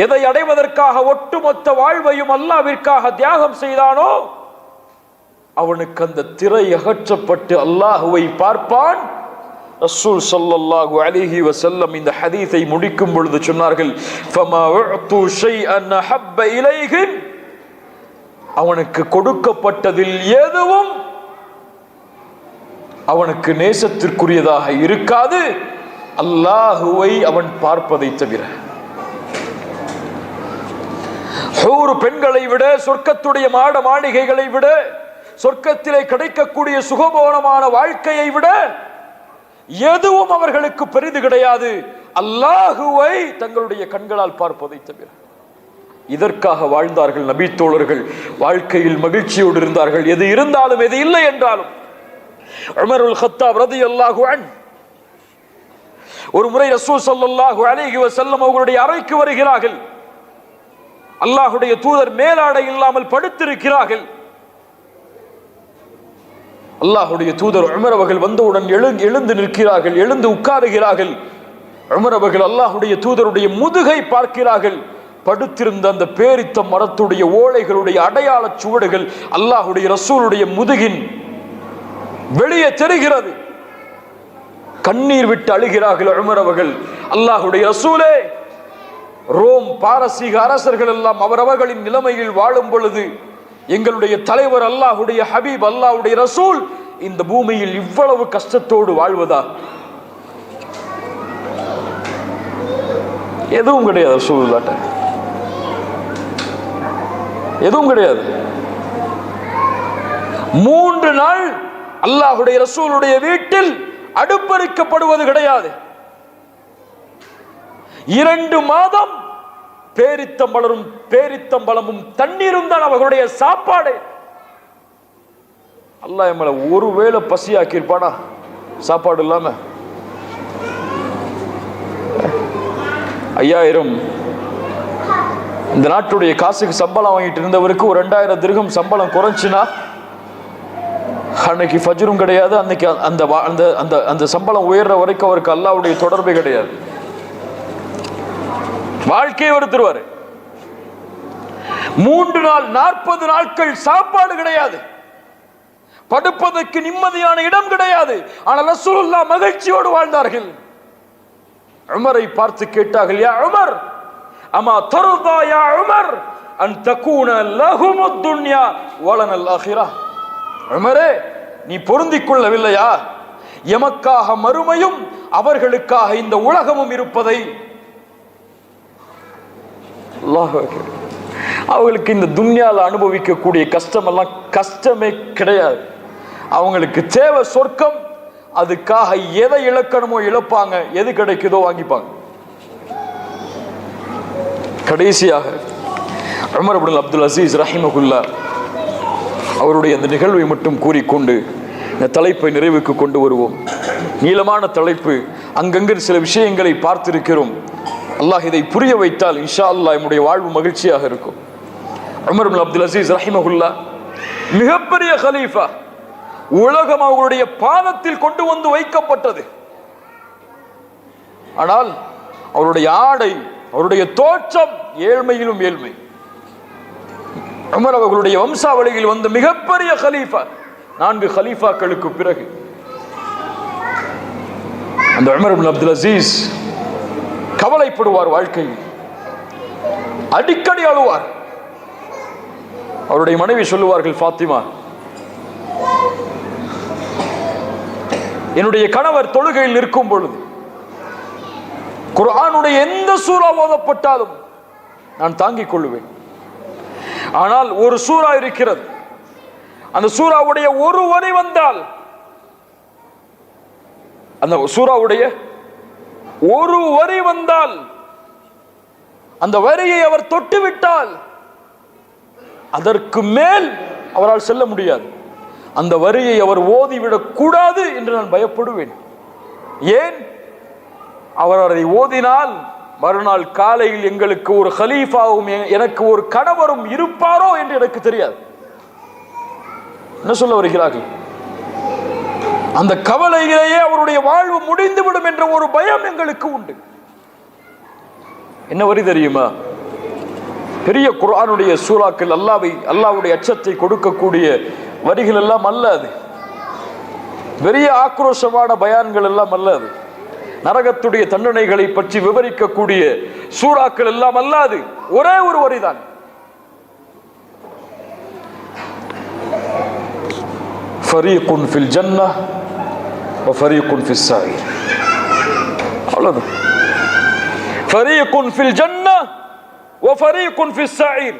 எதை அடைவதற்காக ஒட்டுமொத்த வாழ்வையும் அல்லாஹ்விற்காக தியாகம் செய்தானோ, அவனுக்கு அந்த திரை அகற்றப்பட்டு அல்லாஹுவை பார்ப்பான். ரசூல் ஸல்லல்லாஹு அலைஹி வஸல்லம் இந்த ஹதீஸை முடிக்கும் பொழுது சொன்னார்கள், ஃபமா உஅது ஷைஅன் ஹப்ப இலைஹி, அவனுக்கு கொடுக்கப்பட்டதில் எதுவும் அவனுக்கு நேசத்திற்குரியதாக இருக்காது அல்லாஹுவை அவன் பார்ப்பதை தவிர. ஹூர் பெண்களை விட, சொர்க்கத்துடைய மாட மாளிகைகளை விட, சொர்க்கத்திலே கிடைக்கக்கூடிய சுகபோகமான வாழ்க்கையை விட எதுவும் அவர்களுக்கு பெரிது கிடையாது அல்லாஹுவை தங்களுடைய கண்களால் பார்ப்பதை தவிர. இதற்காக வாழ்ந்தார்கள் நபி தோழர்கள். வாழ்க்கையில் மகிழ்ச்சியோடு இருந்தார்கள். எது இருந்தாலும் எது இல்லை என்றாலும். உமருல் கத்தாப் ரலியல்லாஹு அன்ஹு ஒரு முறை ரசூல் ஸல்லல்லாஹு அலைஹி வஸல்லம் அவர்களுடைய அறைக்கு வருகிறார்கள். அல்லாஹ்வுடைய தூதர் மேலாடை இல்லாமல் படுத்திருக்கிறார்கள். அல்லாஹ்வுடைய தூதர் உமர் அவர்கள் வந்தவுடன் எழுந்து நிற்கிறார்கள், எழுந்து உட்காருகிறார்கள். உமர் அவர்கள் அல்லாஹ்வுடைய தூதருடைய முதுகை பார்க்கிறார்கள். படுத்திருந்த அந்த பேரித்த மரத்துடைய ஓலைகளுடைய அடையாள சுவடுகள் அல்லாஹ்வுடைய ரசூலுடைய முதுகின் வெளியே தெரிகிறது. கண்ணீர் விட்டு அழுகிறார்கள் உமர் அவர்கள். அல்லாஹ்வுடைய ரசூலே, ரோம் பாரசீக அரசர்கள் எல்லாம் அவரவர்களின் நிலைமையில் வாழும் பொழுது எங்களுடைய தலைவர் அல்லாஹ்வுடைய ஹபீப் அல்லாஹ்வுடைய ரசூல் இந்த பூமியில் இவ்வளவு கஷ்டத்தோடு வாழ்வதா? எதுவும் கிடையாது. ரசூலுல்லாஹ் எதுவும் கிடையாது. 3 நாள் அல்லாஹ்வுடைய ரசூலுடைய வீட்டில் அடுப்பறிக்கப்படுவது கிடையாது. 2 மாதம் பேரித்தம்பழமும் தண்ணீரும் தான் அவர்களுடைய சாப்பாடு. அல்லாஹ் எம்மளை ஒருவேளை பசியாக்கி இருப்பானா சாப்பாடு இல்லாம? 5000 இந்த நாட்டுடைய காசுக்கு சம்பளம் வாங்கிட்டு இருந்தவருக்கு ஒரு 2000 திர்ஹம் சம்பளம் குறைஞ்சுனா அன்னைக்கு ஃபஜ்ரும் கிடையாது. அன்னைக்கு அந்த அந்த அந்த சம்பளம் உயர்ற வரைக்கும் அவருக்கு அல்லாஹ்வுடைய தொடர்பே கிடையாது. வாழ்க்கையை வருத்துருவாரு. 3 நாள் 40 நாட்கள் சாப்பாடு கிடையாது. படுப்பதற்கு நிம்மதியான இடம் கிடையாது. ஆனால் ரசூலுல்லாஹ் மகிழ்ச்சியோடு வாழ்ந்தார்கள். உமரை பார்த்து கேட்டார்கள், யா உமர், அமா தர்தா யா உமர் அன் தகூன லஹுமுத் துன்யா வலனல் ஆகிரா. உமரே, நீ பொருந்திக் கொள்ளவில்லையா எமக்காக மறுமையும் அவர்களுக்காக இந்த உலகமும் இருப்பதை? அவங்களுக்கு இந்த துன்யால அனுபவிக்கக்கூடிய கஷ்டம் எல்லாம் கஷ்டமே கிடையாது. அவங்களுக்கு தேவை சொர்க்கம். அதுக்காக எதை இழக்கணுமோ இழப்பாங்க, எது கிடைக்குதோ வாங்கிப்பாங்க. கடைசியாக உமர் இப்னு அப்துல் அசீஸ் ரஹிமஹுல்லாஹ் அவருடைய அந்த நிகழ்வை மட்டும் கூறிக்கொண்டு இந்த தலைப்பை நிறைவுக்கு கொண்டு வருவோம். நீளமான தலைப்பு, அங்கங்கு சில விஷயங்களை பார்த்திருக்கிறோம். அல்லாஹ் இதை புரிய வைத்தால் இன்ஷா அல்லாஹ் நம்முடைய வாழ்வு மகிழ்ச்சியாக இருக்கும். உமர் இப்னு அப்துல் அசீஸ் ரஹிமஹுல்லாஹ் மிகப்பெரிய கலீஃபா. உலகம் அவருடைய பாதத்தில் கொண்டு வந்து வைக்கப்பட்டது. ஆனால் அவருடைய ஆடை, அவருடைய தோற்றம் ஏழ்மையிலும் ஏழ்மை. உமர் அவர்களுடைய வம்சாவளியில் வந்த மிகப்பெரிய கலீஃபா. 4 கலீஃபாக்களுக்கு பிறகு அந்த உமர் இப்னு அப்துல் அசீஸ் கவலைப்படுவார். வாழ்க்கையில் அடிக்கடி அழுவார். அவருடைய மனைவி சொல்லுவார்கள், ஃபாத்திமா, என்னுடைய கணவர் தொழுகையில் நிற்கும் பொழுது குர்ஆனுடைய எந்த சூரா ஓதப்பட்டாலும் நான் தாங்கிக் கொள்ளுவேன். ஆனால் ஒரு சூரா இருக்கிறது, அந்த சூராவுடைய ஒரு வரி வந்தால், அந்த சூராவுடைய ஒரு வரி வந்தால், அந்த வரியை அவர் தொட்டுவிட்டால் அதற்கு மேல் அவரால் செல்ல முடியாது. அந்த வரியை அவர் ஓதிவிடக் கூடாது என்று நான் பயப்படுவேன். ஏன்? அவர் அதை ஓதினால் மறுநாள் காலையில் எங்களுக்கு ஒரு கலீஃபாவும் எனக்கு ஒரு கணவரும் இருப்பாரோ என்று எனக்கு தெரியாது. என்ன சொல்ல வருகிறார்கள்? அந்த கவலையிலேயே அவருடைய வாழ்வு முடிந்துவிடும் என்ற ஒரு பயம் எங்களுக்கு உண்டு. என்ன வரி தெரியுமா? பெரிய குர்ஆனுடைய சூறாக்கள் அல்லாஹ்வுடைய அச்சத்தை கொடுக்கக்கூடிய வரிகள் எல்லாம் அல்ல அது. பெரிய ஆக்ரோஷமான பயான்கள் எல்லாம் அல்ல அது. நரகத்துடைய தண்டனைகளை பற்றி விவரிக்கக்கூடிய சூறாக்கள் எல்லாம் அல்லாது. ஒரே ஒரு வரிதான். ஃபரீகுன் ஃபில் ஜன்னஹ் வ ஃபரீகுன் ஃபிஸ் ஸாயிர். அவ்வளவுதான். ஃபரீகுன் ஃபில் ஜன்னஹ் வ ஃபரீகுன் ஃபிஸ் ஸாயிர்.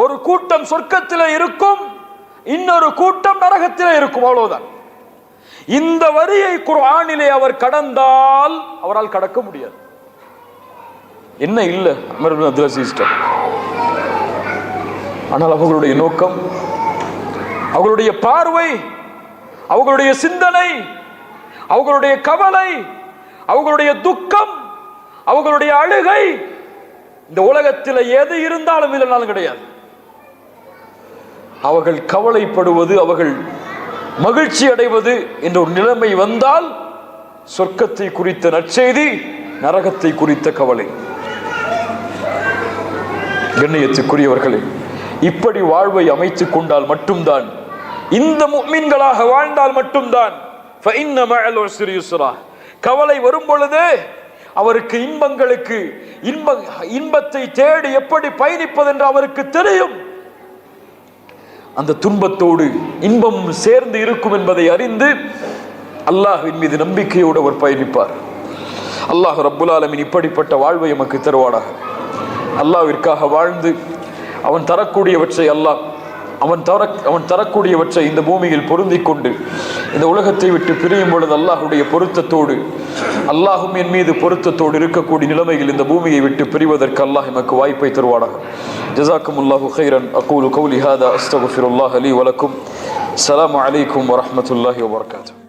ஒரு கூட்டம் சொர்க்கத்திலே இருக்கும், இன்னொரு கூட்டம் நரகத்திலே இருக்கும். அவ்வளவுதான். இந்த வரியை குர்ஆனிலே அவர் கடந்தால் அவரால் கடக்க முடியாது. என்ன இல்ல உமர் இப்னு அப்துல் அசீஸ். ஆனால் அவர்களுடைய நோக்கம், அவர்களுடைய பார்வை, அவர்களுடைய சிந்தனை, அவர்களுடைய கவலை, அவர்களுடைய துக்கம், அவர்களுடைய அழுகை இந்த உலகத்தில் எது இருந்தாலும் இல்லைனாலும் கிடையாது. அவர்கள் கவலைப்படுவது, அவர்கள் மகிழ்ச்சி அடைவது என்ற ஒரு நிலைமை வந்தால் சொர்க்கத்தை குறித்த நற்செய்தி, நரகத்தை குறித்த கவலை. கண்ணியத்துக்குரியவர்களே, இப்படி வாழ்வை அமைத்துக் கொண்டால் மட்டும்தான், இந்த முஃமின்களாக வாழ்ந்தால் மட்டும்தான் ஃபஇன்ன மஅல் உஸ்ரி யுஸ்ரா. கவலை வரும் பொழுதே அவருக்கு இன்பத்தை தேடி எப்படி பயணிப்பது என்று அவருக்கு தெரியும். அந்த துன்பத்தோடு இன்பம் சேர்ந்து இருக்கும் என்பதை அறிந்து அல்லாஹ்வின் மீது நம்பிக்கையோடு அவர் பயணிப்பார். அல்லாஹ் ரப்புல் ஆலமீன் இப்படிப்பட்ட வாழ்வை நமக்கு தருவானாக. அல்லாஹ்விற்காக வாழ்ந்து அவன் தரக்கூடியவற்றை அவன் தரக்கூடியவற்றை இந்த பூமியில் பொருந்திக் கொண்டு இந்த உலகத்தை விட்டு பிரியும் பொழுது அல்லாஹ்வுடைய பொருத்தத்தோடு, அல்லாஹும் என் மீது பொருத்தத்தோடு இருக்கக்கூடிய நிலைமையில் இந்த பூமியை விட்டு பிரிவதற்கு அல்லாஹ் எமக்கு வாய்ப்பை தருவானாக. ஜஸாக்குமுல்லாஹு கைரன். அகூலு கௌலி ஹாதா அஸ்தக்ஃபிருல்லாஹ லீ வ லக்கும். ஸலாமு அலைக்கும் வ ரஹ்மத்துல்லாஹி வ பரகாத்துஹு.